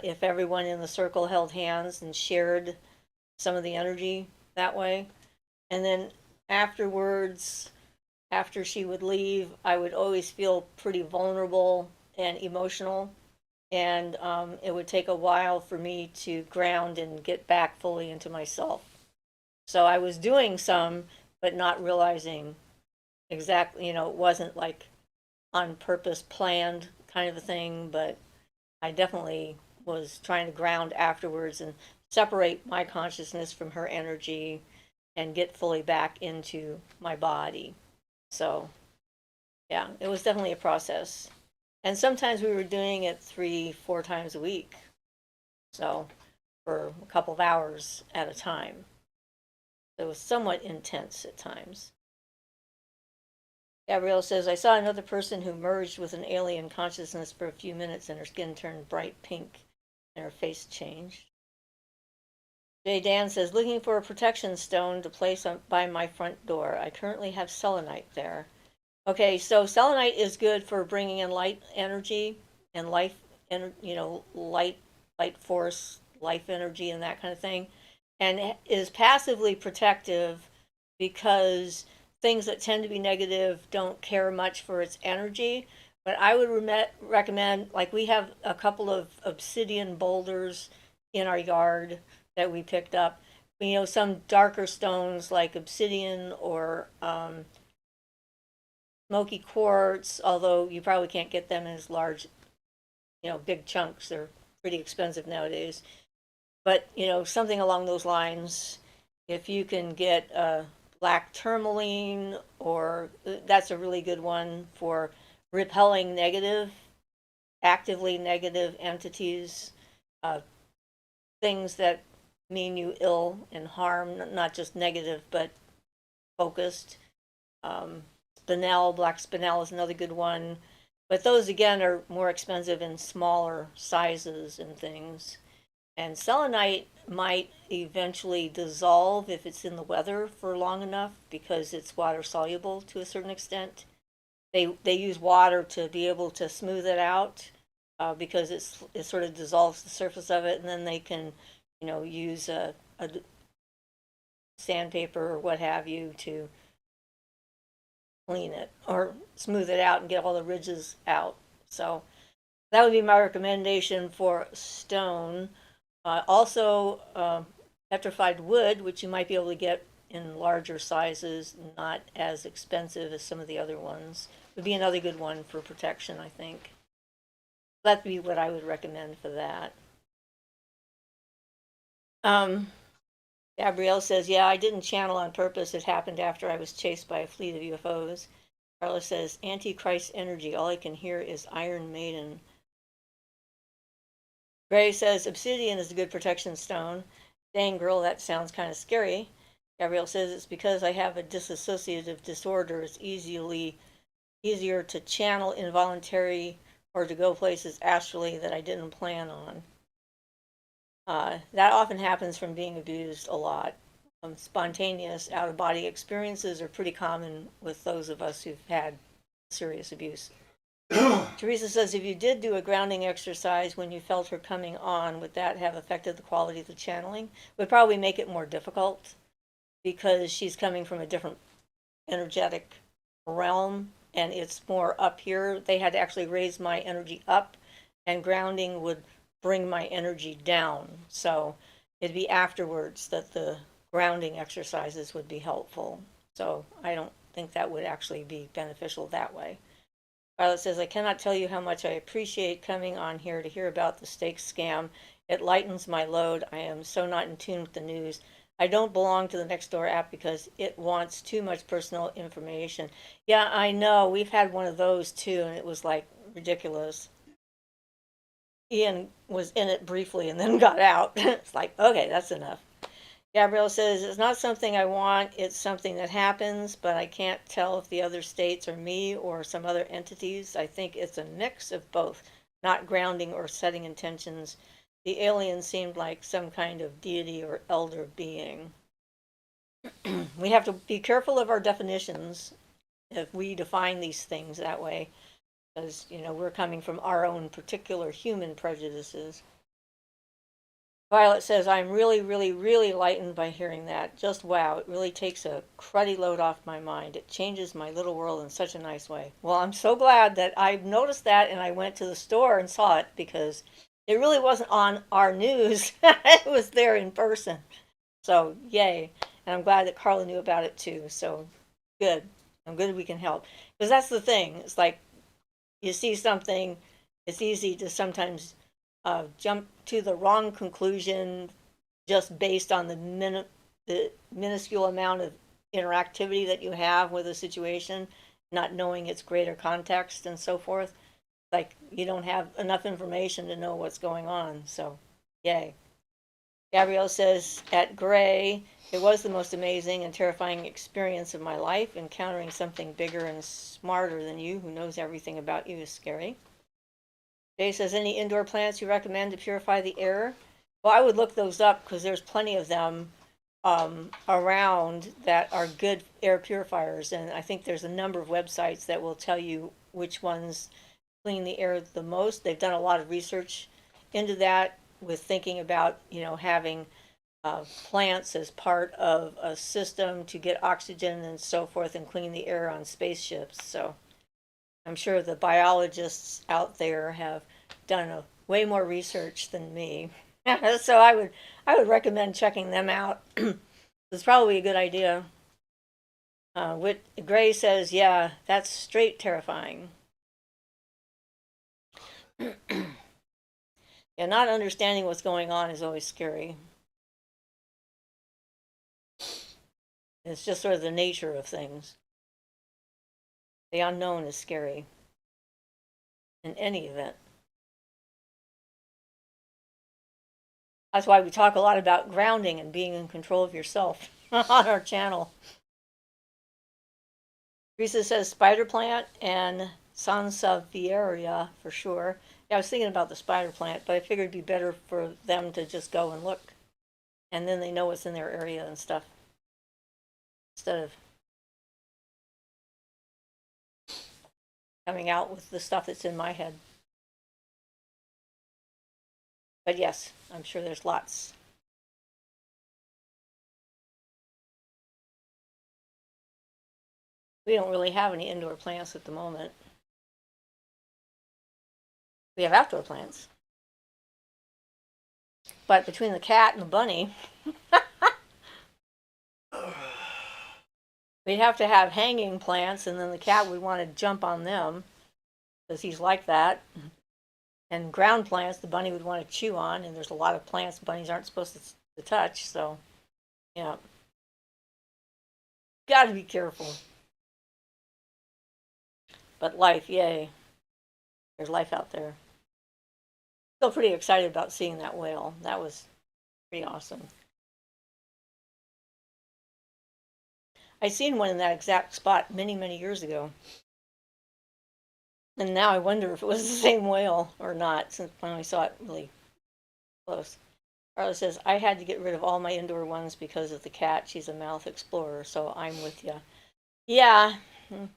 S1: If everyone in the circle held hands and shared some of the energy that way. And then afterwards, after she would leave, I would always feel pretty vulnerable and emotional. And it would take a while for me to ground and get back fully into myself. So I was doing some, but not realizing exactly, it wasn't like on purpose planned kind of a thing, but I definitely was trying to ground afterwards and separate my consciousness from her energy and get fully back into my body. So, yeah, it was definitely a process. And sometimes we were doing it 3-4 times a week. So, for a couple of hours at a time. It was somewhat intense at times. Gabrielle says, I saw another person who merged with an alien consciousness for a few minutes and her skin turned bright pink and her face changed. Jay Dan says, looking for a protection stone to place by my front door. I currently have selenite there. Okay, so selenite is good for bringing in light energy and life, light force, life energy, and that kind of thing, and is passively protective because things that tend to be negative don't care much for its energy. But I would recommend, like, we have a couple of obsidian boulders in our yard that we picked up. Some darker stones like obsidian or smoky quartz, although you probably can't get them in as large, big chunks. They're pretty expensive nowadays. But, something along those lines, if you can get black tourmaline, or that's a really good one for repelling actively negative entities, things that mean you ill and harm, not just negative, but focused. spinel, black spinel is another good one. But those again are more expensive in smaller sizes and things. And selenite might eventually dissolve if it's in the weather for long enough because it's water soluble to a certain extent. They use water to be able to smooth it out because it sort of dissolves the surface of it, and then they can, use a sandpaper or what have you to clean it or smooth it out and get all the ridges out. So that would be my recommendation for stone. Also, petrified wood, which you might be able to get in larger sizes, not as expensive as some of the other ones, would be another good one for protection, I think. That'd be what I would recommend for that. Gabrielle says, yeah, I didn't channel on purpose. It happened after I was chased by a fleet of UFOs. Carla says, Antichrist energy. All I can hear is Iron Maiden. Gray says, obsidian is a good protection stone. Dang, girl, that sounds kind of scary. Gabrielle says, it's because I have a dissociative disorder. It's easier to channel involuntary or to go places astrally that I didn't plan on. That often happens from being abused a lot. Spontaneous out-of-body experiences are pretty common with those of us who've had serious abuse. Teresa says, if you did do a grounding exercise when you felt her coming on, would that have affected the quality of the channeling? It would probably make it more difficult because she's coming from a different energetic realm and it's more up here. They had to actually raise my energy up, and grounding would bring my energy down. So it'd be afterwards that the grounding exercises would be helpful. So I don't think that would actually be beneficial that way. Violet says, I cannot tell you how much I appreciate coming on here to hear about the stakes scam. It lightens my load. I am so not in tune with the news. I don't belong to the Nextdoor app because it wants too much personal information. Yeah, I know. We've had one of those too, and it was like ridiculous. Ian was in it briefly and then got out. It's like, okay, that's enough. Gabrielle says, it's not something I want, it's something that happens, but I can't tell if the other states are me or some other entities. I think it's a mix of both, not grounding or setting intentions. The alien seemed like some kind of deity or elder being. We have to be careful of our definitions if we define these things that way, because, we're coming from our own particular human prejudices. Violet says, I'm really, really, really lightened by hearing that. Just wow, it really takes a cruddy load off my mind. It changes my little world in such a nice way. Well, I'm so glad that I noticed that and I went to the store and saw it because it really wasn't on our news. It was there in person. So, yay. And I'm glad that Carla knew about it too. So, good. I'm good we can help. Because that's the thing. It's like you see something, it's easy to sometimes jump to the wrong conclusion just based on the minuscule amount of interactivity that you have with a situation, not knowing its greater context and so forth. Like you don't have enough information to know what's going on. So, yay. Gabrielle says, at Gray, it was the most amazing and terrifying experience of my life. Encountering something bigger and smarter than you who knows everything about you is scary. Jay says, any indoor plants you recommend to purify the air? Well, I would look those up because there's plenty of them around that are good air purifiers. And I think there's a number of websites that will tell you which ones clean the air the most. They've done a lot of research into that with thinking about, having plants as part of a system to get oxygen and so forth and clean the air on spaceships. So I'm sure the biologists out there have done way more research than me. So I would recommend checking them out. It's probably a good idea. Gray says, yeah, that's straight terrifying. Yeah, not understanding what's going on is always scary. It's just sort of the nature of things. The unknown is scary in any event. That's why we talk a lot about grounding and being in control of yourself on our channel. Teresa says spider plant and sansevieria for sure. Yeah, I was thinking about the spider plant, but I figured it'd be better for them to just go and look, and then they know what's in their area and stuff instead of coming out with the stuff that's in my head. But yes, I'm sure there's lots. We don't really have any indoor plants at the moment. We have outdoor plants. But between the cat and the bunny, we'd have to have hanging plants, and then the cat would want to jump on them because he's like that. And ground plants, the bunny would want to chew on, and there's a lot of plants bunnies aren't supposed to touch. So, yeah, got to be careful. But life, yay, there's life out there. Still pretty excited about seeing that whale. That was pretty awesome. I seen one in that exact spot many, many years ago. And now I wonder if it was the same whale or not, since I finally saw it really close. Carla says, I had to get rid of all my indoor ones because of the cat. She's a mouth explorer, so I'm with you. Yeah. And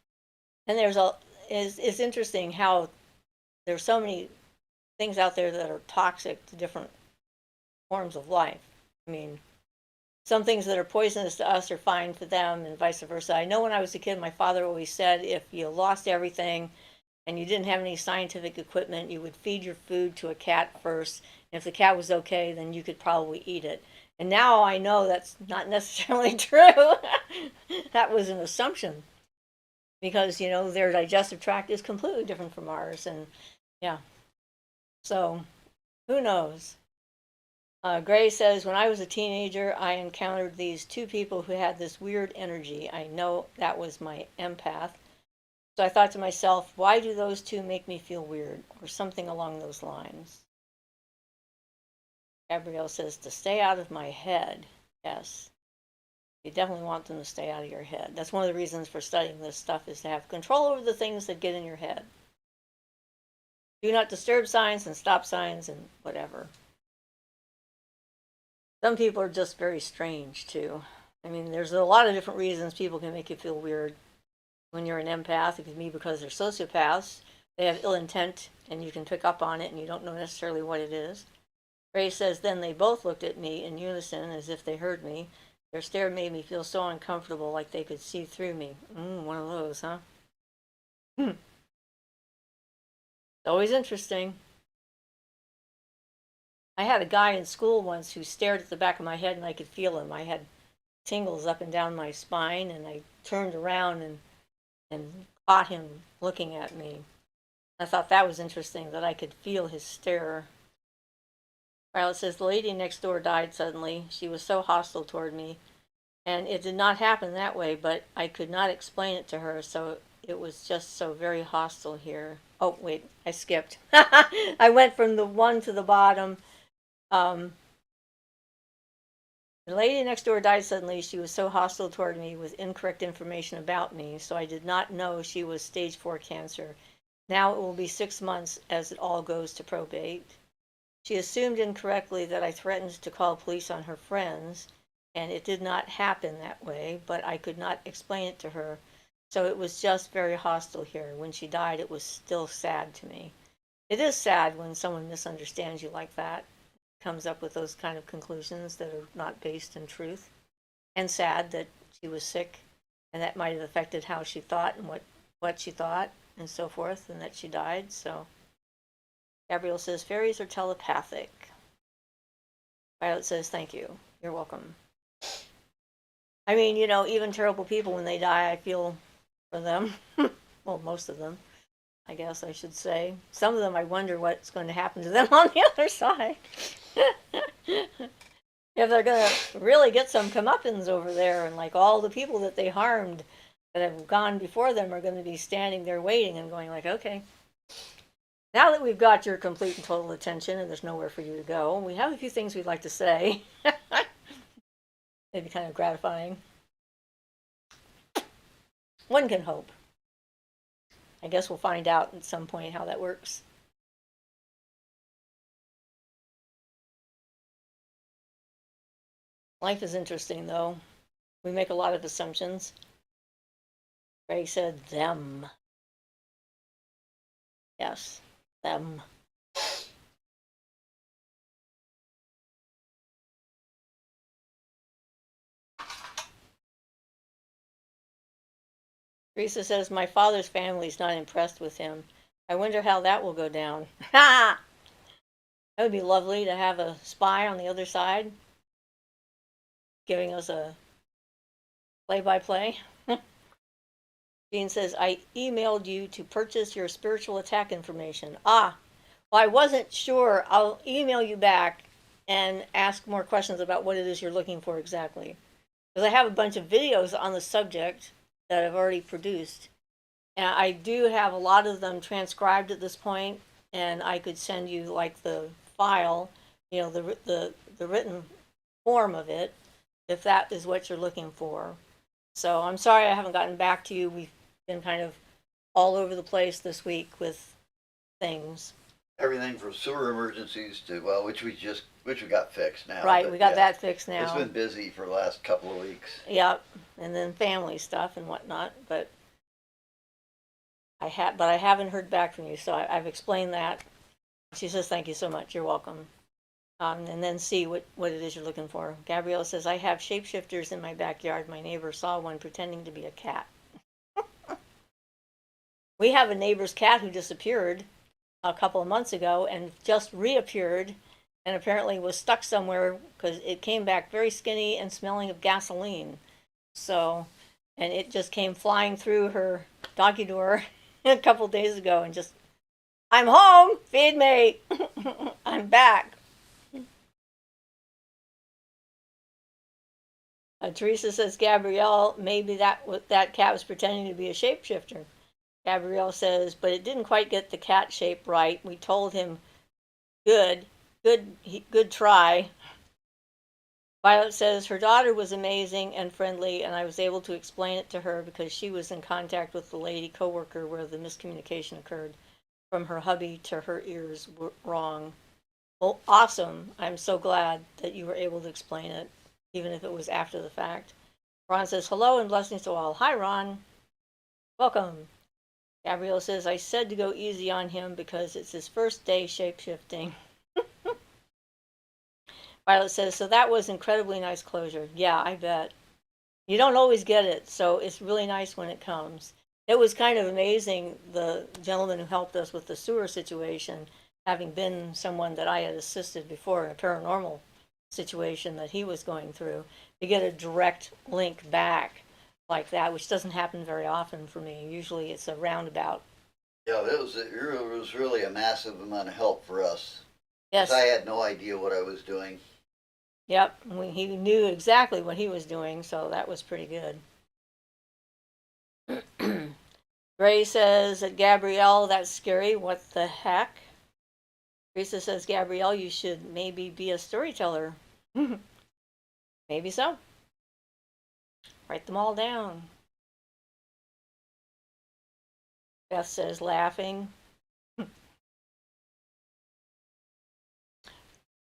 S1: there's it's interesting how there's so many things out there that are toxic to different forms of life. I mean, some things that are poisonous to us are fine for them and vice versa. I know when I was a kid, my father always said if you lost everything and you didn't have any scientific equipment, you would feed your food to a cat first. And if the cat was okay, then you could probably eat it. And now I know that's not necessarily true. That was an assumption because, you know, their digestive tract is completely different from ours. And yeah, so who knows? Gray says, when I was a teenager, I encountered these two people who had this weird energy. I know that was my empath. So I thought to myself, why do those two make me feel weird? Or something along those lines. Gabrielle says, to stay out of my head. Yes. You definitely want them to stay out of your head. That's one of the reasons for studying this stuff is to have control over the things that get in your head. Do not disturb signs and stop signs and whatever. Some people are just very strange too. I mean, there's a lot of different reasons people can make you feel weird. When you're an empath, it can be because they're sociopaths. They have ill intent and you can pick up on it and you don't know necessarily what it is. Ray says, then they both looked at me in unison as if they heard me. Their stare made me feel so uncomfortable, like they could see through me. One of those, huh? It's always interesting. I had a guy in school once who stared at the back of my head and I could feel him. I had tingles up and down my spine and I turned around and caught him looking at me. I thought that was interesting that I could feel his stare. Violet says, the lady next door died suddenly. She was so hostile toward me. And it did not happen that way, but I could not explain it to her, so it was just so very hostile here. Oh, wait, I skipped. I went from the one to the bottom. The lady next door died suddenly. She was so hostile toward me with incorrect information about me, so I did not know she was stage 4 cancer. Now it will be 6 months as it all goes to probate. She assumed incorrectly that I threatened to call police on her friends, and it did not happen that way, but I could not explain it to her. So it was just very hostile here. When she died, it was still sad to me. It is sad when someone misunderstands you like that, comes up with those kind of conclusions that are not based in truth, and sad that she was sick, and that might have affected how she thought and what she thought, and so forth, and that she died. So Gabrielle says, fairies are telepathic. Violet says, thank you. You're welcome. I mean, you know, even terrible people, when they die, I feel for them. Well, most of them, I guess I should say. Some of them, I wonder what's going to happen to them on the other side. If they're going to really get some comeuppance over there, and like all the people that they harmed that have gone before them are going to be standing there waiting and going like, okay, now that we've got your complete and total attention and there's nowhere for you to go, we have a few things we'd like to say. It'd be kind of gratifying. One can hope. I guess we'll find out at some point how that works. Life is interesting, though. We make a lot of assumptions. Greg said them. Yes, them. Teresa says, my father's family's not impressed with him. I wonder how that will go down. Ha! That would be lovely to have a spy on the other side giving us a play-by-play. Jean says, I emailed you to purchase your spiritual attack information. Well, I wasn't sure. I'll email you back and ask more questions about what it is you're looking for exactly. Because I have a bunch of videos on the subject that I've already produced. And I do have a lot of them transcribed at this point, and I could send you like the file, the written form of it, if that is what you're looking for. So I'm sorry I haven't gotten back to you. We've been kind of all over the place this week with things.
S2: Everything from sewer emergencies to, well, which we got fixed now.
S1: Right, we got that fixed now.
S2: It's been busy for the last couple of weeks.
S1: Yep, and then family stuff and whatnot. But I haven't heard back from you, so I've explained that. She says, thank you so much. You're welcome. And then see what it is you're looking for. Gabrielle says, I have shapeshifters in my backyard. My neighbor saw one pretending to be a cat. We have a neighbor's cat who disappeared a couple of months ago and just reappeared and apparently was stuck somewhere because it came back very skinny and smelling of gasoline. So, and it just came flying through her doggy door a couple of days ago and just, I'm home, feed me, I'm back. Teresa says, Gabrielle, maybe that cat was pretending to be a shapeshifter. Gabrielle says, but it didn't quite get the cat shape right. We told him, good try. Violet says, her daughter was amazing and friendly, and I was able to explain it to her because she was in contact with the lady coworker where the miscommunication occurred. From her hubby to her ears were wrong. Well, awesome. I'm so glad that you were able to explain it, even if it was after the fact. Ron says, hello and blessings to all. Hi, Ron. Welcome. Gabrielle says, I said to go easy on him because it's his first day shape-shifting. Violet says, so that was incredibly nice closure. Yeah, I bet. You don't always get it, so it's really nice when it comes. It was kind of amazing, the gentleman who helped us with the sewer situation, having been someone that I had assisted before in a paranormal situation that he was going through, to get a direct link back like that, which doesn't happen very often for me. Usually it's a roundabout.
S2: Yeah, it was really a massive amount of help for us.
S1: Yes.
S2: I had no idea what I was doing.
S1: Yep, he knew exactly what he was doing, so that was pretty good. Gray says that Gabrielle, that's scary. What the heck? Teresa says, Gabrielle, you should maybe be a storyteller. Maybe so. Write them all down. Beth says, laughing.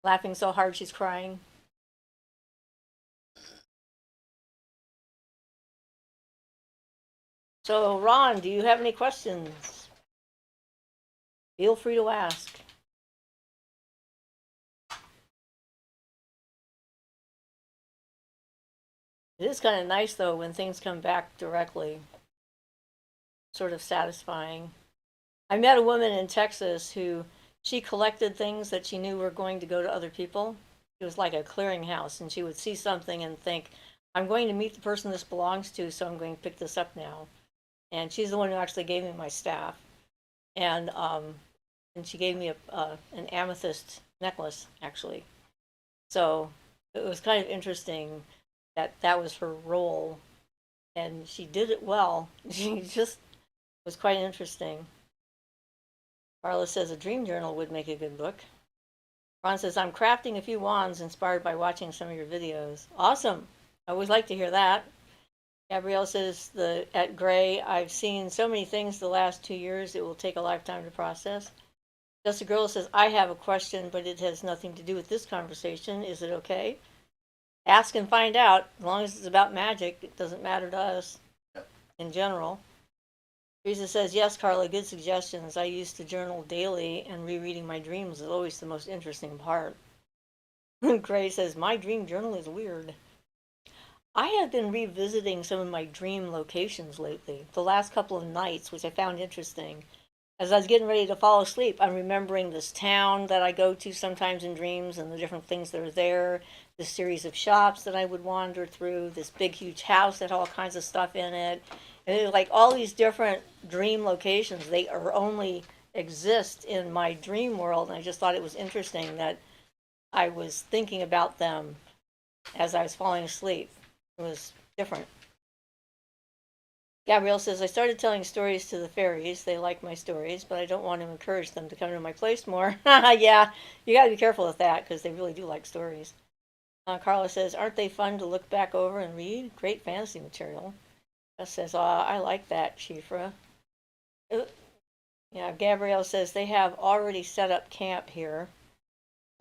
S1: Laughing so hard she's crying. So, Ron, do you have any questions? Feel free to ask. It is kind of nice, though, when things come back directly. Sort of satisfying. I met a woman in Texas who, she collected things that she knew were going to go to other people. It was like a clearinghouse, and she would see something and think, I'm going to meet the person this belongs to, so I'm going to pick this up now. And she's the one who actually gave me my staff. And she gave me an amethyst necklace, actually. So it was kind of interesting that was her role. And she did it well. She just was quite interesting. Carla says a dream journal would make a good book. Ron says, I'm crafting a few wands inspired by watching some of your videos. Awesome. I always like to hear that. Gabrielle says at Gray, I've seen so many things the last 2 years, it will take a lifetime to process. Just a Girl says, I have a question, but it has nothing to do with this conversation. Is it okay? Ask and find out. As long as it's about magic, it doesn't matter to us in general. Teresa says, yes, Carla, good suggestions. I used to journal daily, and rereading my dreams is always the most interesting part. Gray says, my dream journal is weird. I have been revisiting some of my dream locations lately, the last couple of nights, which I found interesting. As I was getting ready to fall asleep, I'm remembering this town that I go to sometimes in dreams and the different things that are there, this series of shops that I would wander through, this big, huge house that had all kinds of stuff in it. And it was like all these different dream locations. They are only exist in my dream world. And I just thought it was interesting that I was thinking about them as I was falling asleep. It was different. Gabrielle says, I started telling stories to the fairies. They like my stories, but I don't want to encourage them to come to my place more. Yeah, you got to be careful with that because they really do like stories. Carla says, aren't they fun to look back over and read? Great fantasy material. Beth says, I like that, Siofra. Yeah, Gabrielle says, they have already set up camp here.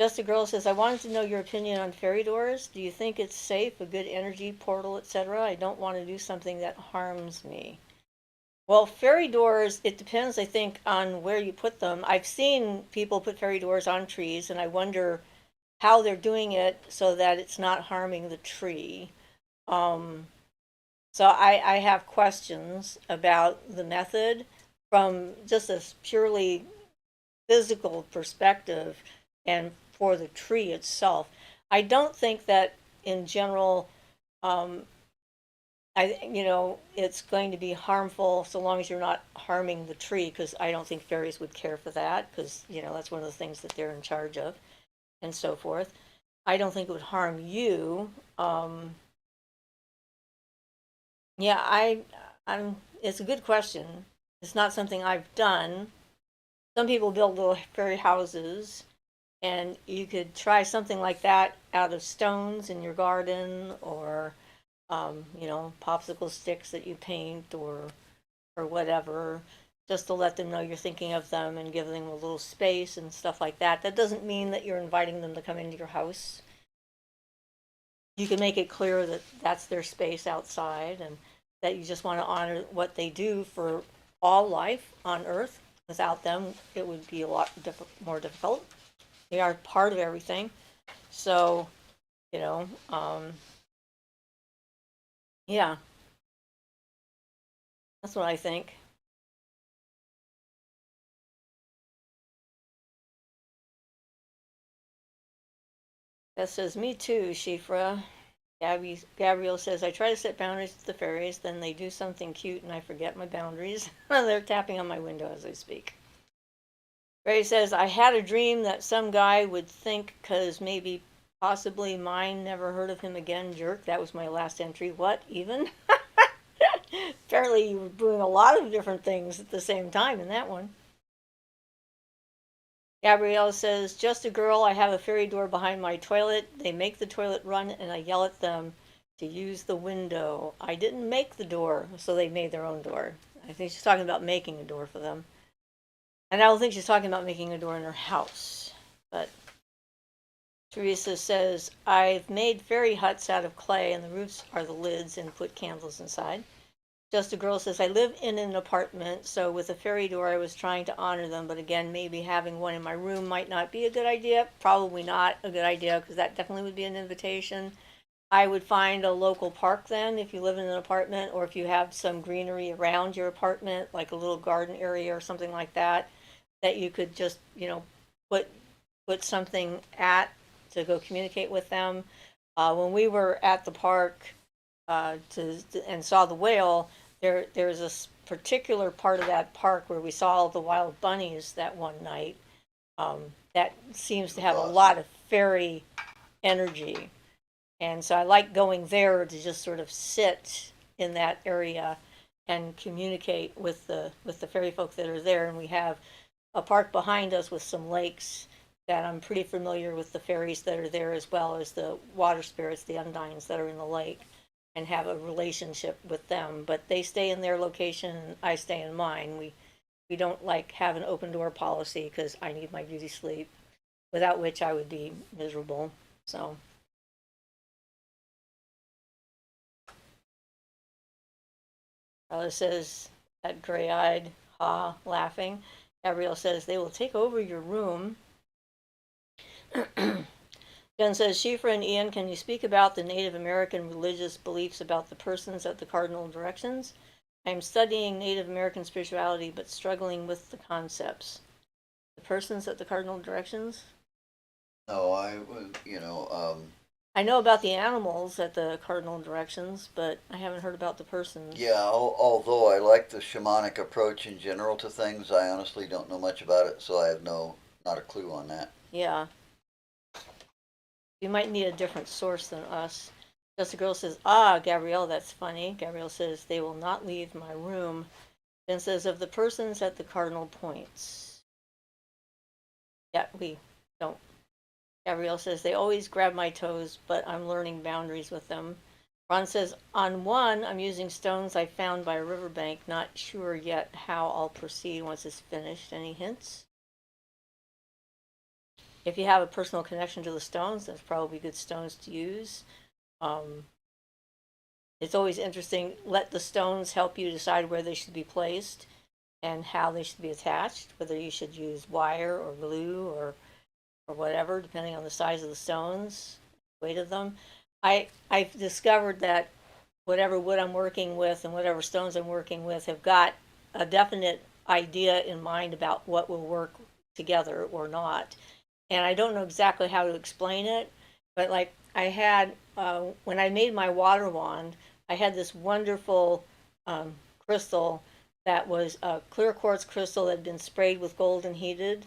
S1: Just a Girl says, I wanted to know your opinion on fairy doors. Do you think it's safe, a good energy portal, etc.? I don't want to do something that harms me. Well, fairy doors, it depends, I think, on where you put them. I've seen people put fairy doors on trees, and I wonder how they're doing it so that it's not harming the tree. So I have questions about the method from just a purely physical perspective and for the tree itself. I don't think that in general, it's going to be harmful so long as you're not harming the tree, because I don't think fairies would care for that, because that's one of the things that they're in charge of and so forth. I don't think it would harm you. Yeah, I'm. It's a good question. It's not something I've done. Some people build little fairy houses, and you could try something like that out of stones in your garden, or popsicle sticks that you paint, or whatever, just to let them know you're thinking of them and give them a little space and stuff like that. That doesn't mean that you're inviting them to come into your house. You can make it clear that that's their space outside, and that you just want to honor what they do for all life on Earth. Without them, it would be a lot more difficult. They are part of everything. So, you know, yeah, that's what I think. That says, me too, Shifra. Gabrielle says, I try to set boundaries with the fairies, then they do something cute and I forget my boundaries. They're tapping on my window as I speak. Ray says, I had a dream that some guy would think, because maybe possibly mine, never heard of him again, jerk. That was my last entry. What, even? Apparently you were doing a lot of different things at the same time in that one. Gabrielle says, just a girl, I have a fairy door behind my toilet. They make the toilet run and I yell at them to use the window. I didn't make the door, so they made their own door. I think she's talking about making a door for them. And I don't think she's talking about making a door in her house. But Teresa says, I've made fairy huts out of clay and the roofs are the lids and put candles inside. Just a Girl says, I live in an apartment, so with a fairy door I was trying to honor them, but again, maybe having one in my room might not be a good idea. Probably not a good idea, because that definitely would be an invitation. I would find a local park then, if you live in an apartment, or if you have some greenery around your apartment, like a little garden area or something like that, that you could just, put something at to go communicate with them. When we were at the park and saw the whale, there's a particular part of that park where we saw all the wild bunnies that one night. That seems to have a lot of fairy energy, and so I like going there to just sort of sit in that area and communicate with the fairy folk that are there. And we have a park behind us with some lakes that I'm pretty familiar with the fairies that are there, as well as the water spirits, the undines that are in the lake. and have a relationship with them, but they stay in their location and I stay in mine. We don't like have an open door policy because I need my beauty sleep, without which I would be miserable. So Carla says, that gray-eyed, ha, laughing. Gabrielle says, they will take over your room. Jen says, Siofra and Ian, can you speak about the Native American religious beliefs about the persons at the cardinal directions? I am studying Native American spirituality, but struggling with the concepts. The persons at the cardinal directions?
S2: No,
S1: I know about the animals at the cardinal directions, but I haven't heard about the persons.
S2: yeah, although I like the shamanic approach in general to things, I honestly don't know much about it, so I have not a clue on that.
S1: Yeah. You might need a different source than us. Just a girl says, ah, Gabrielle, that's funny. Gabrielle says, they will not leave my room. Then says, of the persons at the cardinal points. Yeah, we don't. Gabrielle says, they always grab my toes, but I'm learning boundaries with them. Ron says, on one, I'm using stones I found by a riverbank. Not sure yet how I'll proceed once it's finished. Any hints? If you have a personal connection to the stones, that's probably good stones to use. It's always interesting. Let the stones help you decide where they should be placed and how they should be attached, whether you should use wire or glue or whatever, depending on the size of the stones, weight of them. I've discovered that whatever wood I'm working with and whatever stones I'm working with have got a definite idea in mind about what will work together or not. And I don't know exactly how to explain it, but like I had, when I made my water wand, I had this wonderful crystal that was a clear quartz crystal that had been sprayed with gold and heated.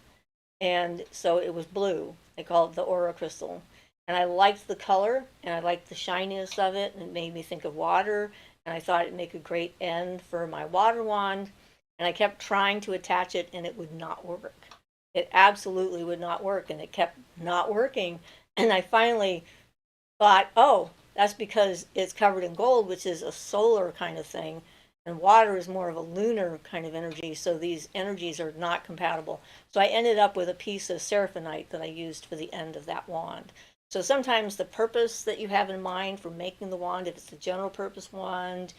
S1: And so it was blue. They call it the aura crystal. And I liked the color and I liked the shininess of it, and it made me think of water. And I thought it'd make a great end for my water wand. And I kept trying to attach it and it would not work. It absolutely would not work, and it kept not working. And I finally thought, oh, that's because it's covered in gold, which is a solar kind of thing, and water is more of a lunar kind of energy, so these energies are not compatible. So I ended up with a piece of seraphonite that I used for the end of that wand. So sometimes the purpose that you have in mind for making the wand, if it's a general purpose wand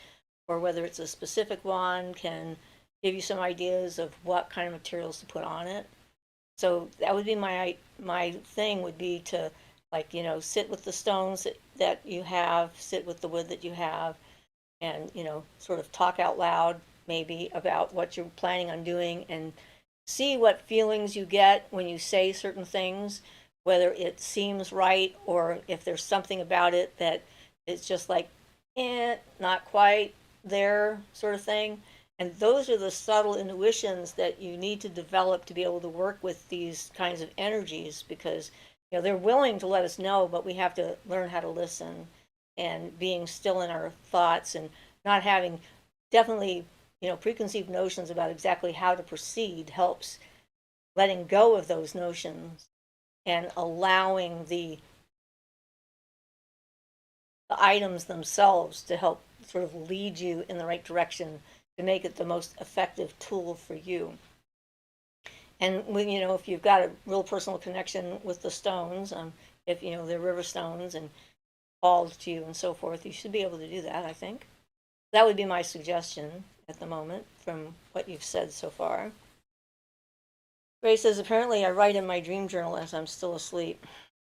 S1: or whether it's a specific wand, can give you some ideas of what kind of materials to put on it. So that would be my thing would be to, like, sit with the stones that you have, sit with the wood that you have, and sort of talk out loud maybe about what you're planning on doing, and see what feelings you get when you say certain things, whether it seems right or if there's something about it that is just like, not quite there, sort of thing. And those are the subtle intuitions that you need to develop to be able to work with these kinds of energies, because they're willing to let us know, but we have to learn how to listen, and being still in our thoughts and not having definitely preconceived notions about exactly how to proceed helps letting go of those notions and allowing the items themselves to help sort of lead you in the right direction to make it the most effective tool for you. And when if you've got a real personal connection with the stones, if they're river stones and called to you and so forth, you should be able to do that. I think that would be my suggestion at the moment from what you've said so far. Ray says, apparently I write in my dream journal as I'm still asleep.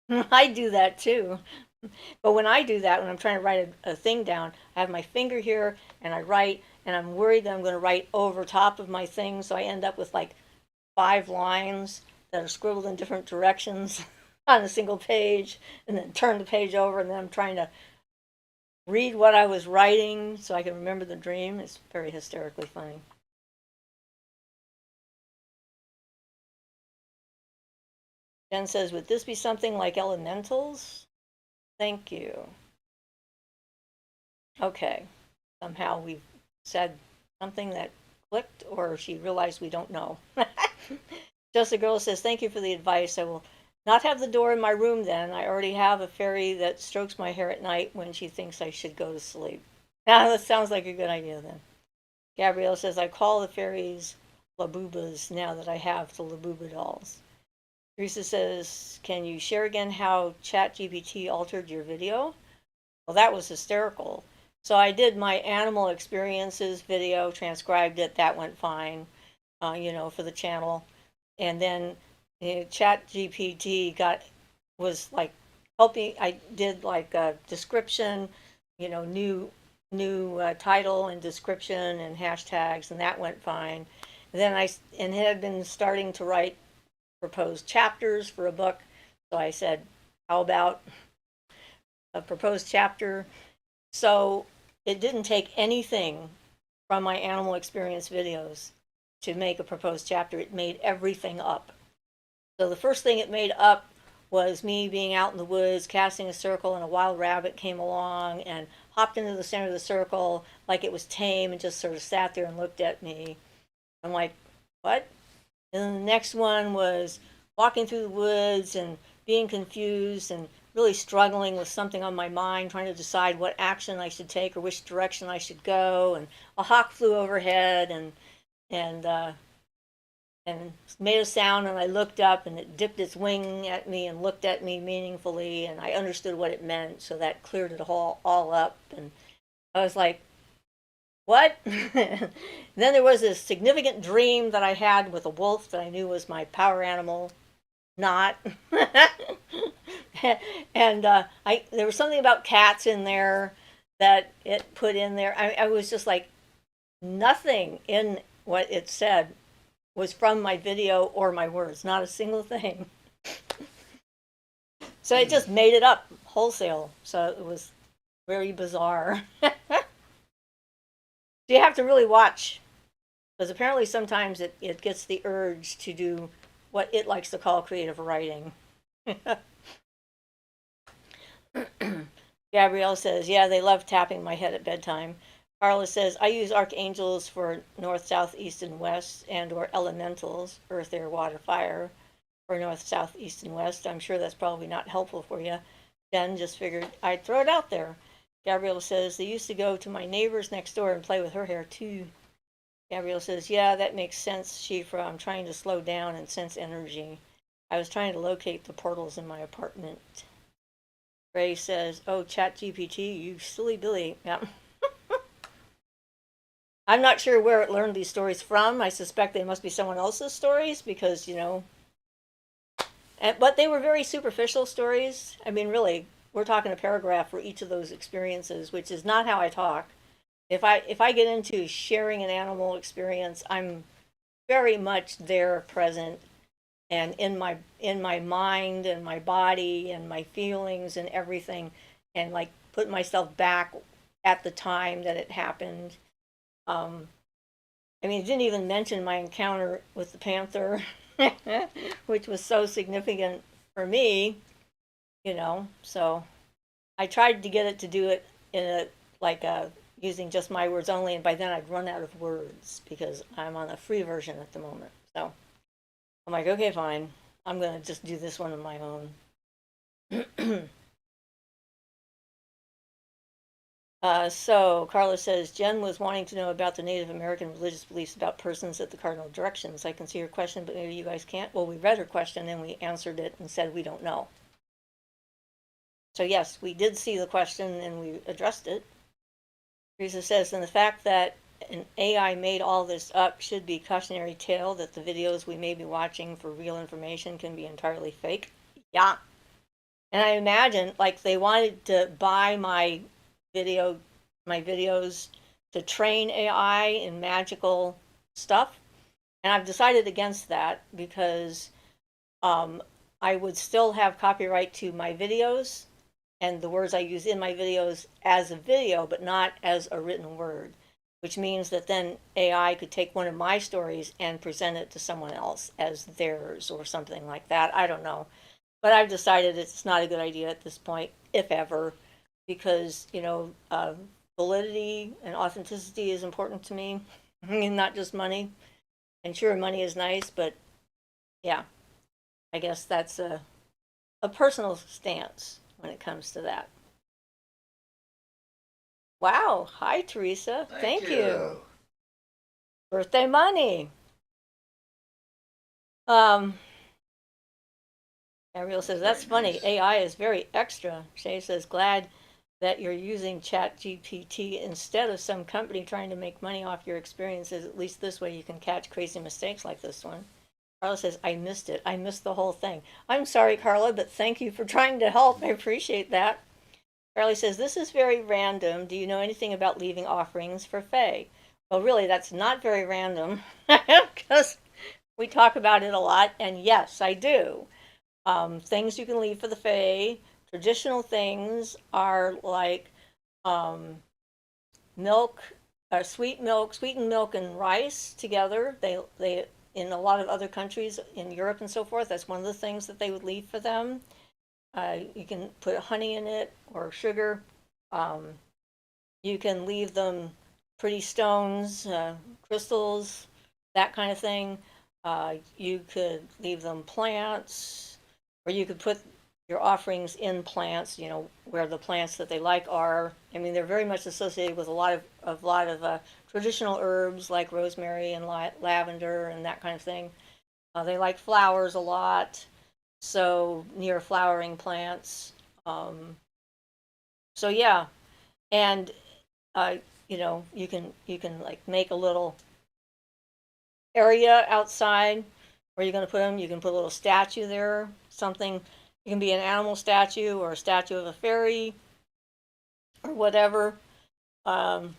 S1: I do that too. But when I do that, when I'm trying to write a thing down, I have my finger here and I write, and I'm worried that I'm going to write over top of my thing, so I end up with like 5 lines that are scribbled in different directions on a single page, and then turn the page over, and then I'm trying to read what I was writing so I can remember the dream. It's very hysterically funny. Jen says, would this be something like elementals? Thank you. Okay. Somehow we've said something that clicked, or she realized we don't know. Just a girl says, thank you for the advice. I will not have the door in my room then. I already have a fairy that strokes my hair at night when she thinks I should go to sleep. Now that sounds like a good idea then. Gabrielle says, I call the fairies Laboobas now that I have the Labooba dolls. Teresa says, can you share again how ChatGPT altered your video? Well, that was hysterical. So I did my animal experiences video, transcribed it, that went fine, for the channel. And then ChatGPT was like helping. I did like a description, new title and description and hashtags, and that went fine. And then it had been starting to write proposed chapters for a book, so I said, "How about a proposed chapter?" So it didn't take anything from my animal experience videos to make a proposed chapter. It made everything up. So the first thing it made up was me being out in the woods, casting a circle, and a wild rabbit came along and hopped into the center of the circle like it was tame and just sort of sat there and looked at me. I'm like, what? And then the next one was walking through the woods and being confused and really struggling with something on my mind, trying to decide what action I should take or which direction I should go. And a hawk flew overhead and and made a sound, and I looked up and it dipped its wing at me and looked at me meaningfully, and I understood what it meant, so that cleared it all up. And I was like, what? Then there was this significant dream that I had with a wolf that I knew was my power animal. Not. And there was something about cats in there that it put in there. I was just like, nothing in what it said was from my video or my words, not a single thing. So it just made it up wholesale. So it was very bizarre. You have to really watch, because apparently sometimes it gets the urge to do what it likes to call creative writing. Gabrielle says, yeah, they love tapping my head at bedtime. Carla says, I use archangels for north, south, east, and west, and or elementals, earth, air, water, fire, for north, south, east, and west. I'm sure that's probably not helpful for you. Jen just figured I'd throw it out there. Gabrielle says, they used to go to my neighbors next door and play with her hair too. Gabrielle says, yeah, that makes sense, Siofra. I'm trying to slow down and sense energy. I was trying to locate the portals in my apartment. Ray says, oh, ChatGPT, you silly Billy. Yeah. I'm not sure where it learned these stories from. I suspect they must be someone else's stories because, but they were very superficial stories. I mean, really, we're talking a paragraph for each of those experiences, which is not how I talk. If I get into sharing an animal experience, I'm very much there, present, and in my mind and my body and my feelings and everything, and like put myself back at the time that it happened. I mean, it didn't even mention my encounter with the panther, which was so significant for me, So I tried to get it to do it in a like using just my words only, and by then I'd run out of words because I'm on a free version at the moment. So I'm like, okay, fine. I'm gonna just do this one on my own. So Carla says, Jen was wanting to know about the Native American religious beliefs about persons at the cardinal directions. I can see her question, but maybe you guys can't. Well, we read her question and we answered it and said we don't know. So yes, we did see the question and we addressed it. Teresa says, and the fact that an AI made all this up should be cautionary tale that the videos we may be watching for real information can be entirely fake. Yeah. And I imagine like they wanted to buy my videos to train AI in magical stuff. And I've decided against that because I would still have copyright to my videos and the words I use in my videos as a video, but not as a written word, which means that then AI could take one of my stories and present it to someone else as theirs or something like that. I don't know. But I've decided it's not a good idea at this point, if ever, because, validity and authenticity is important to me, not just money. And sure, money is nice, but yeah, I guess that's a personal stance when it comes to that. Wow. Hi, Teresa. Thank you. Birthday money. Ariel says, that's funny.
S2: Nice.
S1: AI is very extra. Shay says, glad that you're using ChatGPT instead of some company trying to make money off your experiences. At least this way you can catch crazy mistakes like this one. Carla says, I missed it. I missed the whole thing. I'm sorry, Carla, but thank you for trying to help. I appreciate that. Charlie says, this is very random. Do you know anything about leaving offerings for Faye? Well, really, that's not very random because we talk about it a lot. And yes, I do. Things you can leave for the Fae. Traditional things are like milk, sweetened milk and rice together. They in a lot of other countries in Europe and so forth, that's one of the things that they would leave for them. You can put honey in it or sugar. Um, you can leave them pretty stones, crystals, that kind of thing. You could leave them plants, or you could put your offerings in plants, where the plants that they like are. I mean, they're very much associated with a lot of traditional herbs like rosemary and lavender and that kind of thing. They like flowers a lot, so near flowering plants. So yeah, and uh, you can like make a little area outside where you're going to put them. You can put a little statue there, something. It can be an animal statue or a statue of a fairy or whatever. Um,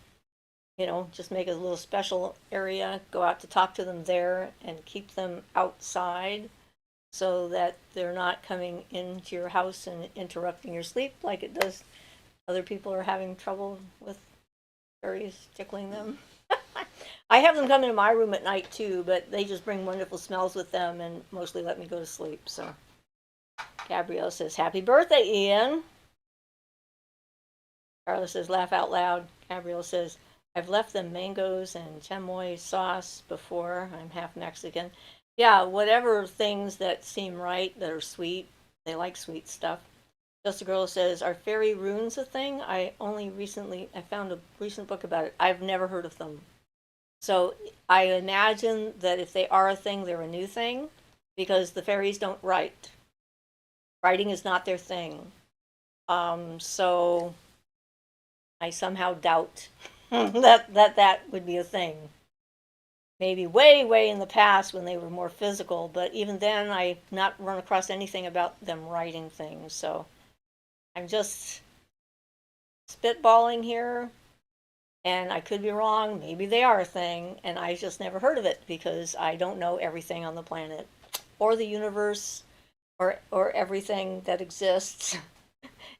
S1: just make a little special area. Go out to talk to them there and keep them outside so that they're not coming into your house and interrupting your sleep like it does. Other people are having trouble with fairies tickling them. I have them come into my room at night too, but they just bring wonderful smells with them and mostly let me go to sleep. So Gabrielle says, happy birthday, Ian. Carla says, laugh out loud. Gabrielle says, I've left them mangoes and chamoy sauce before. I'm half Mexican. Yeah, whatever things that seem right, that are sweet. They like sweet stuff. Just a Girl says, are fairy runes a thing? I found a recent book about it. I've never heard of them. So I imagine that if they are a thing, they're a new thing because the fairies don't write. Writing is not their thing. So I somehow doubt that would be a thing. Maybe way, way in the past when they were more physical, but even then I've not run across anything about them writing things. So I'm just spitballing here, and I could be wrong. Maybe they are a thing, and I just never heard of it because I don't know everything on the planet or the universe or everything that exists.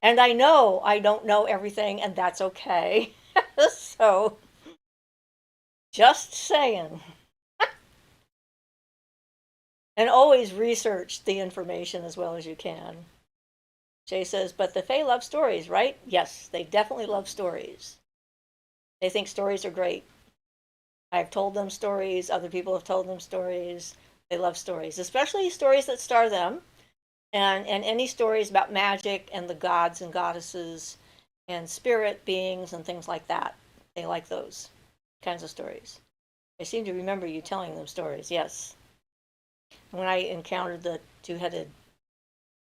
S1: And I know I don't know everything, and that's okay. So, just saying. And always research the information as well as you can. Jay says, but the Fae love stories, right? Yes, they definitely love stories. They think stories are great. I've told them stories, other people have told them stories. They love stories, especially stories that star them, and any stories about magic and the gods and goddesses and spirit beings and things like that. They like those kinds of stories. I seem to remember you telling them stories, yes. When I encountered the two-headed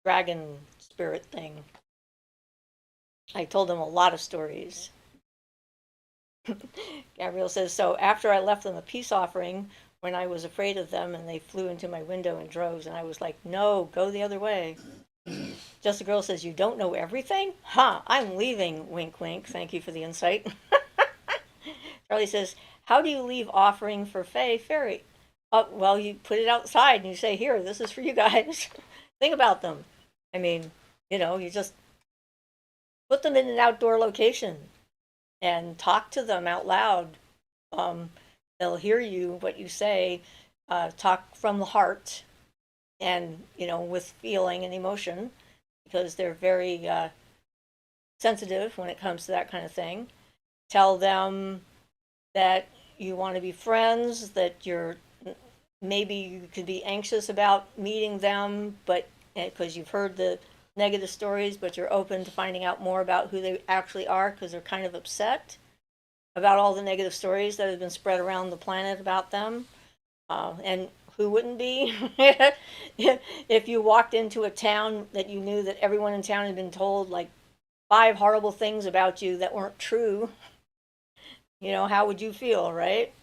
S1: dragon spirit thing, I told them a lot of stories. Gabrielle says, so after I left them a peace offering when I was afraid of them and they flew into my window in droves and I was like, no, go the other way. Just a Girl says, you don't know everything? Huh, I'm leaving, wink wink. Thank you for the insight. Charlie says, how do you leave offering for Fae Fairy? Well, you put it outside and you say, here, this is for you guys. Think about them. I mean, you just put them in an outdoor location and talk to them out loud. They'll hear you, what you say, talk from the heart and, with feeling and emotion because they're very sensitive when it comes to that kind of thing. Tell them that you want to be friends, that maybe you could be anxious about meeting them, but because you've heard the negative stories, but you're open to finding out more about who they actually are because they're kind of upset about all the negative stories that have been spread around the planet about them. And who wouldn't be? If you walked into a town that you knew that everyone in town had been told like 5 horrible things about you that weren't true, how would you feel, right?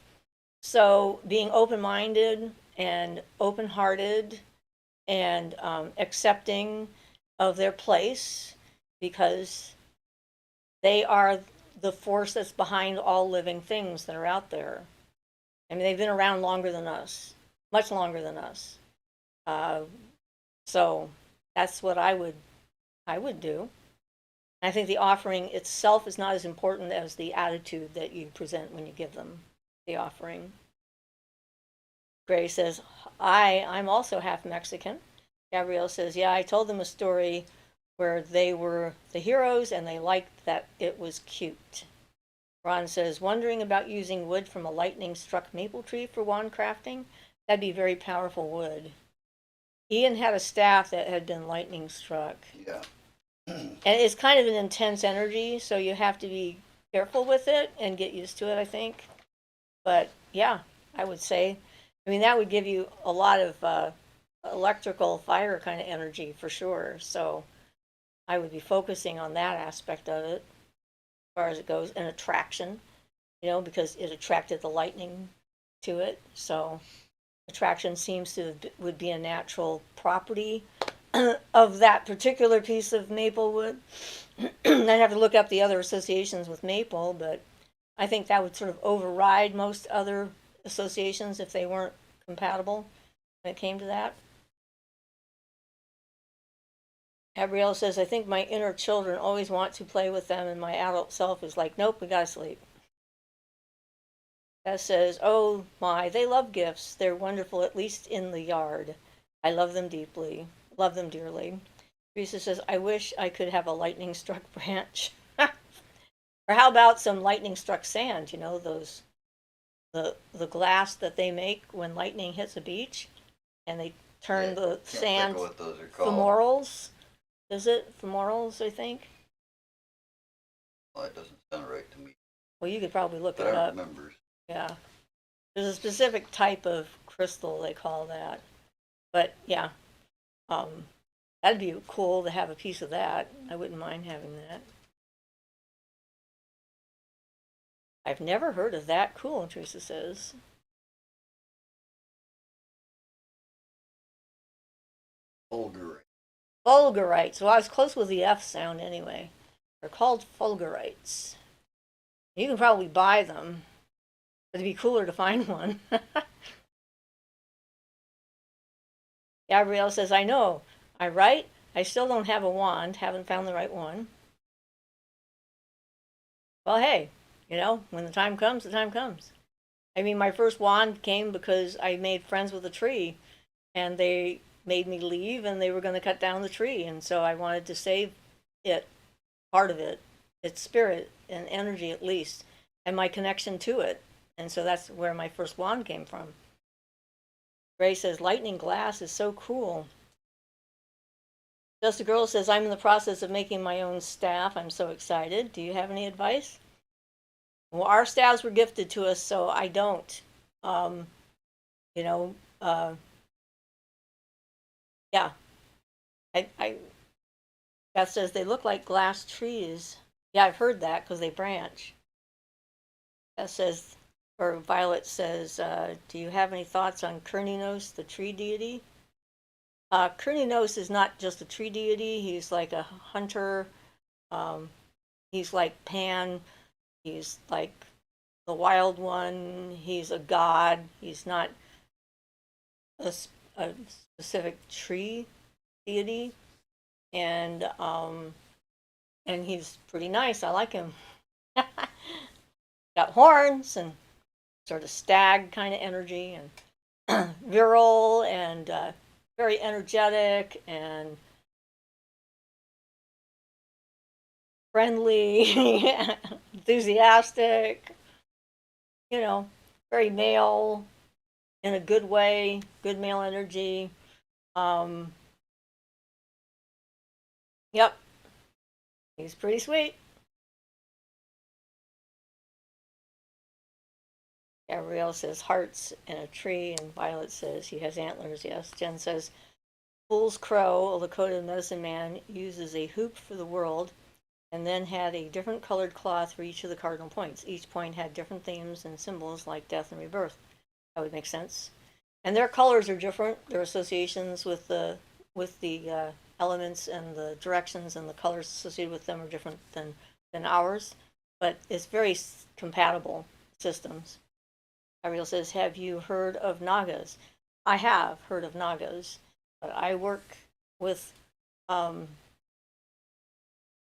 S1: So being open-minded and open-hearted and accepting of their place because they are the force that's behind all living things that are out there. I mean, they've been around longer than us, much longer than us. Uh, so that's what I would do. I think the offering itself is not as important as the attitude that you present when you give them the offering. Gray says, I'm also half Mexican. Gabrielle says, yeah, I told them a story where they were the heroes and they liked that it was cute. Ron says, wondering about using wood from a lightning struck maple tree for wand crafting? That'd be very powerful wood. Ian had a staff that had been lightning struck.
S2: Yeah.
S1: And it's kind of an intense energy, so you have to be careful with it and get used to it, I think. But yeah, I would say, I mean, that would give you a lot of electrical fire kind of energy for sure. So I would be focusing on that aspect of it as far as it goes, an attraction, because it attracted the lightning to it. So attraction seems to would be a natural property of that particular piece of maple wood. I'd have to look up the other associations with maple, but I think that would sort of override most other associations if they weren't compatible when it came to that. Gabrielle says, I think my inner children always want to play with them, and my adult self is like, nope, we gotta sleep. Beth says, oh my, they love gifts. They're wonderful, at least in the yard. I love them deeply, love them dearly. Teresa says, I wish I could have a lightning struck branch. Or how about some lightning struck sand, those the glass that they make when lightning hits a beach and they turn
S2: Yeah,
S1: the
S2: can't
S1: sand
S2: think of what those are called.
S1: femorals. Is it femorals, I think?
S2: Well, that doesn't sound right to me.
S1: Well, you could probably look
S2: But
S1: it
S2: I
S1: up.
S2: remember.
S1: Yeah. There's a specific type of crystal they call that. But yeah, um, that'd be cool to have a piece of that. I wouldn't mind having that. I've never heard of that. Cool, Teresa says.
S2: Fulgurite.
S1: Fulgurites. Well, I was close with the F sound anyway. They're called fulgurites. You can probably buy them, but it'd be cooler to find one. Gabrielle says, I know. I write. I still don't have a wand. Haven't found the right one. Well, hey, when the time comes, the time comes. I mean, my first wand came because I made friends with a tree and they made me leave and they were going to cut down the tree. And so I wanted to save it, part of it, its spirit and energy at least, and my connection to it. And so that's where my first wand came from. Ray says, lightning glass is so cool. Just a Girl says, I'm in the process of making my own staff. I'm so excited. Do you have any advice? Well, our staffs were gifted to us, so I don't. Um, you know, yeah. Beth says they look like glass trees. Yeah, I've heard that because they branch. Beth says, or Violet says, do you have any thoughts on Kerninos, the tree deity? Kerninos is not just a tree deity. He's like a hunter. Um, he's like Pan. He's like the wild one. He's a god. He's not a specific tree deity. And he's pretty nice. I like him. Got horns and sort of stag kind of energy and virile and very energetic and friendly, enthusiastic, very male in a good way, good male energy. Um, Yep, he's pretty sweet. Gabrielle says hearts in a tree, and Violet says he has antlers. Yes. Jen says Fool's Crow, a Lakota medicine man, uses a hoop for the world and then had a different colored cloth for each of the cardinal points. Each point had different themes and symbols like death and rebirth. That would make sense. And their colors are different. Their associations with the elements and the directions and the colors associated with them are different than ours, but it's very compatible systems. Ariel says, "Have you heard of Nagas?" I have heard of Nagas, but I work with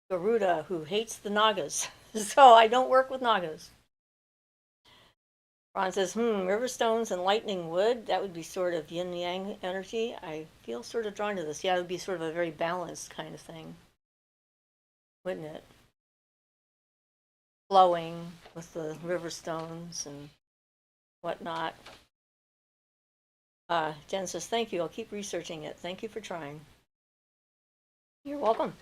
S1: Garuda, who hates the Nagas, so I don't work with Nagas. Ron says, Riverstones and lightning wood, that would be sort of yin yang energy. I feel sort of drawn to this. Yeah, it would be sort of a very balanced kind of thing, wouldn't it? Flowing with the Riverstones and whatnot. Jen says, thank you. I'll keep researching it. Thank you for trying. You're welcome.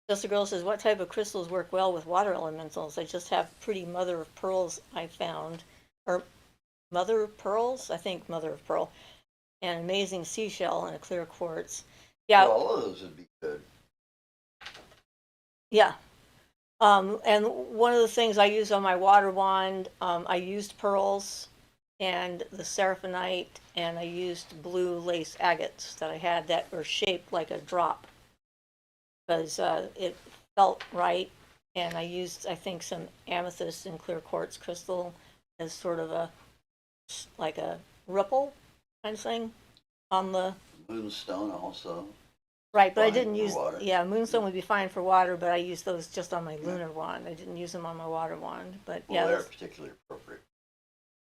S1: Just a Girl says, what type of crystals work well with water elementals? I just have pretty mother of pearls I found. Or mother of pearls? I think mother of pearl. An amazing seashell and a clear quartz. Yeah.
S2: Well, all of those would be good.
S1: Yeah. And one of the things I used on my water wand, I used pearls and the seraphonite, and I used blue lace agates that I had that were shaped like a drop because it felt right. And I used, I think, some amethyst and clear quartz crystal as sort of like a ripple kind of thing on the
S2: Moonstone also.
S1: right, but I didn't use
S2: water.
S1: Yeah, moonstone would be fine for water, but I used those just on my lunar wand. I didn't use them on my water wand. But
S2: well,
S1: yeah,
S2: they're particularly appropriate.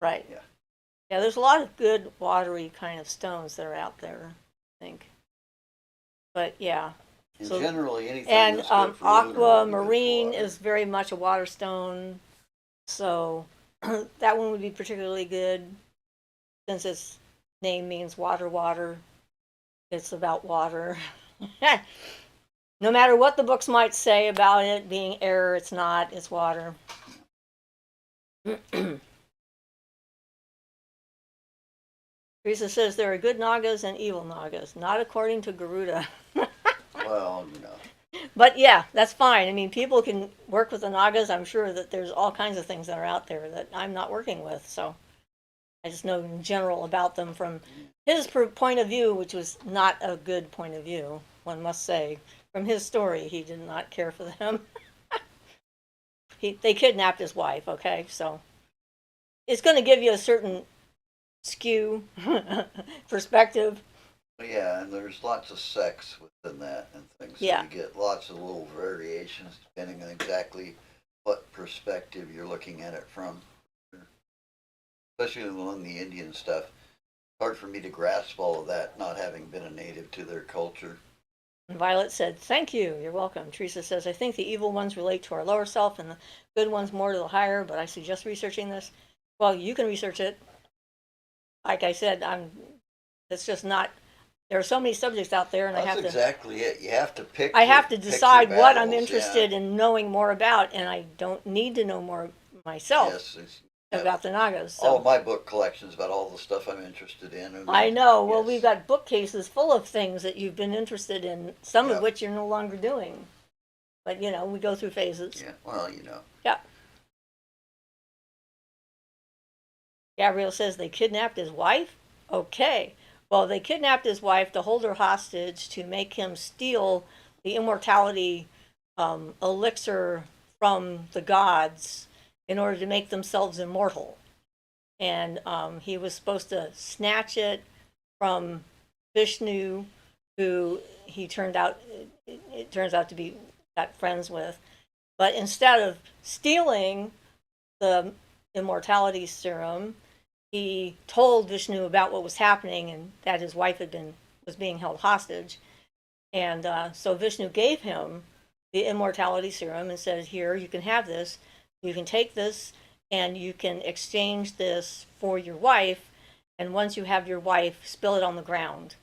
S1: Right.
S2: Yeah.
S1: Yeah, there's a lot of good watery kind of stones that are out there, I think. But yeah.
S2: And
S1: So,
S2: generally anything
S1: and
S2: that's good for lunar would be good for
S1: aquamarine
S2: water.
S1: is very much a water stone, so that one would be particularly good since its name means water, water. It's about water. No matter what the books might say about it being air, it's not. It's water. Teresa says there are good Nagas and evil Nagas, not according to Garuda.
S2: Well,
S1: But yeah, that's fine. I mean, people can work with the Nagas. I'm sure that there's all kinds of things that are out there that I'm not working with. So I just know in general about them from his point of view, which was not a good point of view, one must say. From his story, he did not care for them. They kidnapped his wife, okay? So it's going to give you a certain skew perspective.
S2: yeah, and there's lots of sects within that and things. So
S1: Yeah.
S2: you get lots of little variations depending on exactly what perspective you're looking at it from. Especially along the Indian stuff. Hard for me to grasp all of that, not having been a native to their culture.
S1: And Violet said, thank you, you're welcome. Teresa says, I think the evil ones relate to our lower self and the good ones more to the higher, but I suggest researching this. Well, you can research it. Like I said, it's just not, there are so many subjects out there, and
S2: That's
S1: I have to
S2: exactly it. You have to pick.
S1: I have to
S2: pick your
S1: decide what I'm
S2: battles,
S1: interested in knowing more about, and I don't need to know more myself
S2: Yes,
S1: about the Nagas.
S2: all
S1: So.
S2: of my book collections about all the stuff I'm interested in.
S1: I know. Well,
S2: yes.
S1: we've got bookcases full of things that you've been interested in, some of
S2: Yep.
S1: which you're no longer doing. But, we go through phases.
S2: Yeah, well,
S1: Yeah. Gabriel says they kidnapped his wife? Okay. Well, they kidnapped his wife to hold her hostage to make him steal the immortality elixir from the gods in order to make themselves immortal. And he was supposed to snatch it from Vishnu, who it turns out to be got friends with. But instead of stealing the immortality serum, he told Vishnu about what was happening and that his wife was being held hostage. And so Vishnu gave him the immortality serum and said, here, you can have this. You can take this and you can exchange this for your wife. And once you have your wife, spill it on the ground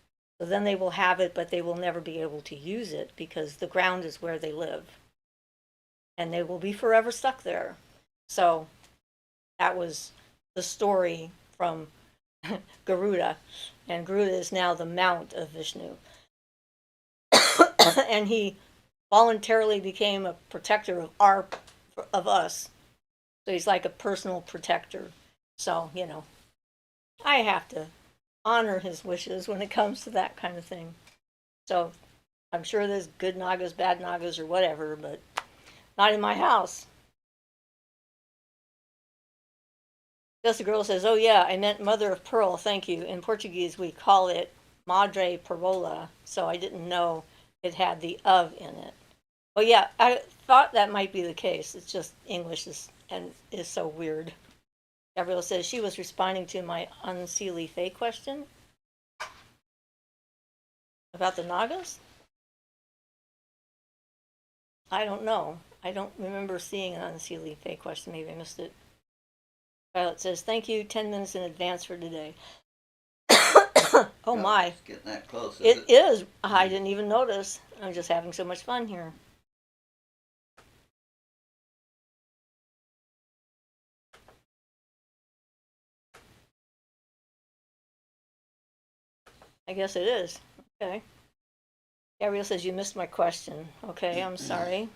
S1: So then they will have it, but they will never be able to use it because the ground is where they live. And they will be forever stuck there. So that was the story from Garuda. And Garuda is now the mount of Vishnu. And he voluntarily became a protector of us. So he's like a personal protector. So, I have to honor his wishes when it comes to that kind of thing. So I'm sure there's good Nagas, bad Nagas, or whatever, but not in my house. Just a girl says, oh yeah, I meant mother of pearl, thank you. In Portuguese, we call it madre perola, so I didn't know it had the of in it. Well, yeah, I thought that might be the case. It's just English is so weird. Gabrielle says she was responding to my unseelie fae question about the Nagas. I don't know. I don't remember seeing an unseelie fae question. Maybe I missed it. Violet says, thank you, 10 minutes in advance for today. Oh my.
S2: It's getting that close,
S1: It is. I didn't even notice. I'm just having so much fun here. I guess it is. Okay. Gabrielle says, you missed my question. Okay, I'm sorry.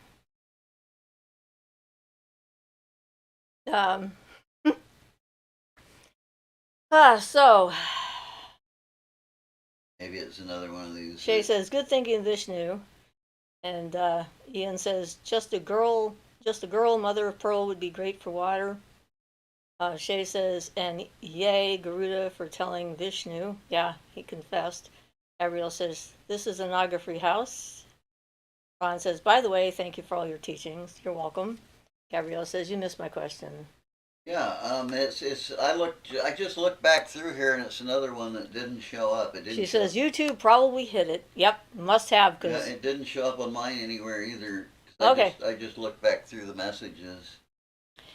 S1: So
S2: maybe it's another one of these.
S1: Shay says, good thinking, Vishnu. And Ian says, just a girl, mother of pearl would be great for water. Shay says, and yay, Garuda, for telling Vishnu. Yeah, he confessed. Gabrielle says, this is a Naga-free house. Ron says, by the way, thank you for all your teachings. You're welcome. Gabrielle says, you missed my question.
S2: Yeah, I just looked back through here, and it's another one that didn't show up.
S1: She says YouTube probably hit it. Yep, must have.
S2: Yeah, it didn't show up on mine anywhere either.
S1: Okay.
S2: I just looked back through the messages.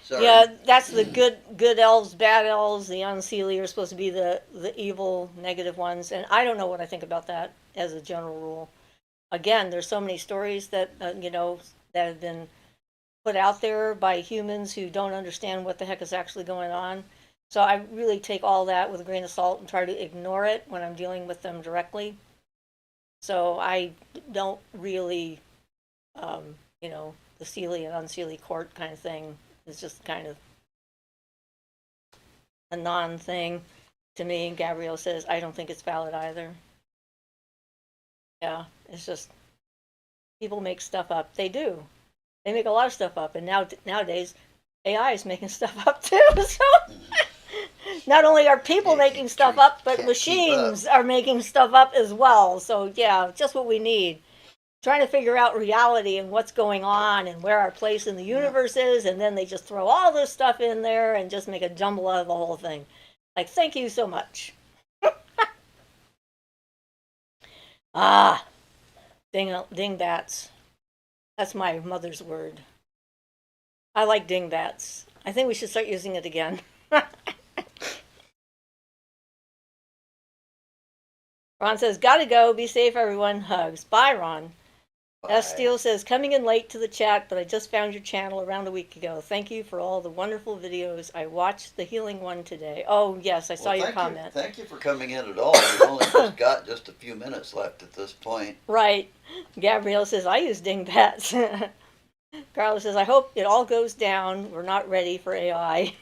S2: Sorry.
S1: Yeah, that's the good elves, bad elves. The unseelie are supposed to be the evil, negative ones, and I don't know what I think about that as a general rule. Again, there's so many stories that that have been put out there by humans who don't understand what the heck is actually going on. So I really take all that with a grain of salt and try to ignore it when I'm dealing with them directly. So I don't really, the Seelie and unseelie court kind of thing is just kind of a non-thing to me. And Gabrielle says, I don't think it's valid either. Yeah, it's just people make stuff up. They do. They make a lot of stuff up, and nowadays AI is making stuff up too. So not only are people making stuff up, but machines are making stuff up as well. So yeah, just what we need. Trying to figure out reality and what's going on and where our place in the universe is, and then they just throw all this stuff in there and just make a jumble out of the whole thing. Like, thank you so much. Dingbats. That's my mother's word. I like dingbats. I think we should start using it again. Ron says, gotta go. Be safe, everyone. Hugs. Bye, Ron. S. Steele says, coming in late to the chat, but I just found your channel around a week ago. Thank you for all the wonderful videos. I watched the healing one today. Oh, yes, I saw your comment.
S2: Thank you for coming in at all. We've only just a few minutes left at this point.
S1: Right. Gabrielle says, I use dingbats. Carla says, I hope it all goes down. We're not ready for AI.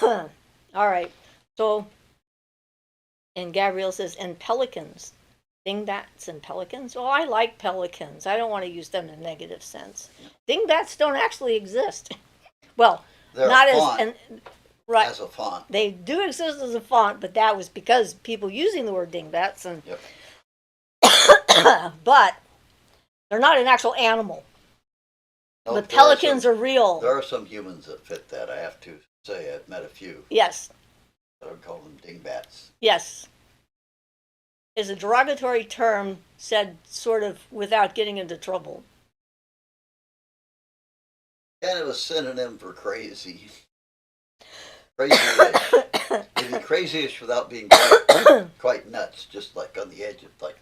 S1: All right. So, and Gabrielle says, and pelicans. Dingbats and pelicans? Oh, I like pelicans. I don't want to use them in a negative sense. Dingbats don't actually exist. Well,
S2: they're
S1: not
S2: as a font.
S1: They do exist as a font, but that was because people using the word dingbats. And
S2: yep.
S1: But they're not an actual animal.
S2: No,
S1: the pelicans are real.
S2: There are some humans that fit that, I have to say. I've met a few.
S1: Yes.
S2: I would call them dingbats.
S1: Yes. Is a derogatory term said sort of without getting into trouble.
S2: Kind of a synonym for crazy. Crazy rich. Maybe crazy-ish without being quite nuts, just like on the edge of like.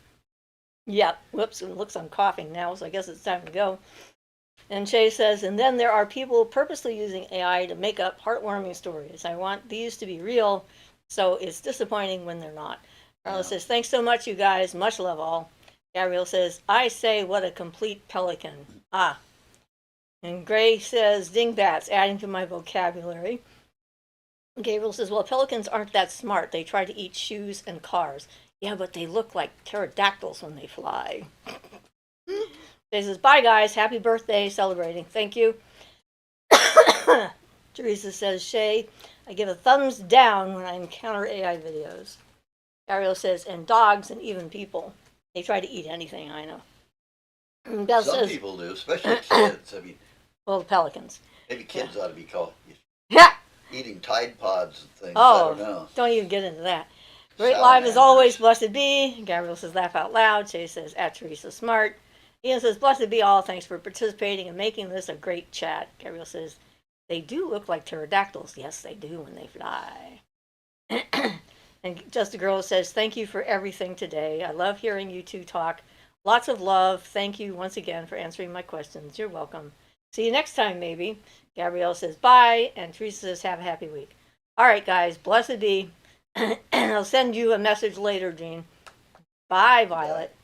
S1: Yeah, whoops, it looks I'm coughing now, so I guess it's time to go. And Shay says, and then there are people purposely using AI to make up heartwarming stories. I want these to be real, so it's disappointing when they're not. Carla says, thanks so much, you guys. Much love all. Gabrielle says, I say, what a complete pelican. Ah. And Gray says, dingbats, adding to my vocabulary. Gabriel says, well, pelicans aren't that smart. They try to eat shoes and cars. Yeah, but they look like pterodactyls when they fly. She says, bye, guys. Happy birthday. Celebrating. Thank you. Teresa says, Shay, I give a thumbs down when I encounter AI videos. Ariel says, and dogs and even people. They try to eat anything, I know. And Beth
S2: Some
S1: says,
S2: people do, especially kids. I mean,
S1: well, the pelicans.
S2: maybe kids ought to be called
S1: Yeah.
S2: eating Tide Pods and things.
S1: Oh,
S2: I don't know.
S1: don't even get into that. Great live as always, blessed be. Gabriel says, laugh out loud. Shay says, at Teresa Smart. Ian says, blessed be all. Thanks for participating and making this a great chat. Gabriel says, they do look like pterodactyls. Yes, they do when they fly. And Just a Girl says, thank you for everything today. I love hearing you two talk. Lots of love. Thank you once again for answering my questions. You're welcome. See you next time, maybe. Gabrielle says, bye. And Teresa says, have a happy week. All right, guys. Blessed be. And I'll send you a message later, Jean. Bye, Violet.